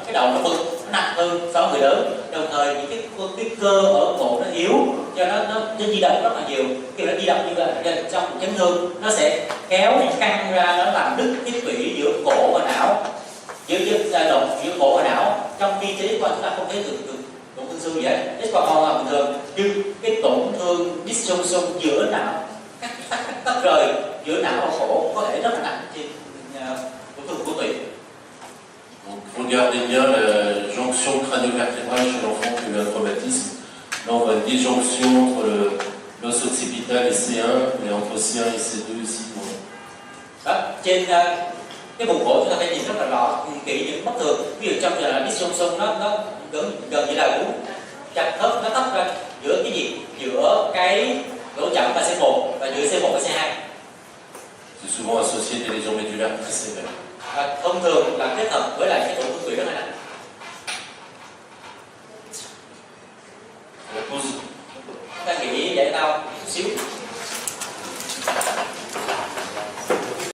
cái đầu nó bực, nó nặng hơn so với người lớn. Đồng thời những cái cơ ở cổ nó yếu, cho nó di động rất là nhiều. Khi nó di động như vậy trong chấn thương nó sẽ kéo căng ra, nó làm đứt cái tủy giữa cổ và não, giữa cổ và não. Trong khi trên X-quang chúng ta không thấy được tổn thương xương gì hết, X-quang hoàn toàn bình thường. Nhưng cái tổn thương disjunction giữa não, tách rời giữa não và cổ có thể rất là nặng trên tổn thương của tủy. Regardez bien la jonction crânio-vertébrale chez l'enfant qui a eu un traumatisme. Là, on voit une disjonction entre l'os occipital et C1 et entre C1 et C2 ici. Đó, trên cái vùng cổ chúng ta phải nhìn rất là rõ kỹ những bất thường. Ví dụ trong giờ là disjunction nó gần như là muốn chặt khớp, nó tách ra giữa cái gì, giữa cái lỗ chậm và C1 và giữa C1 và C2. C'est souvent associé à des lésions médulaires très sévères. Và thông thường là kết hợp với lại cái tổn thương tủy rất là nặng. La pause. Chúng ta nghỉ giải lao chút xíu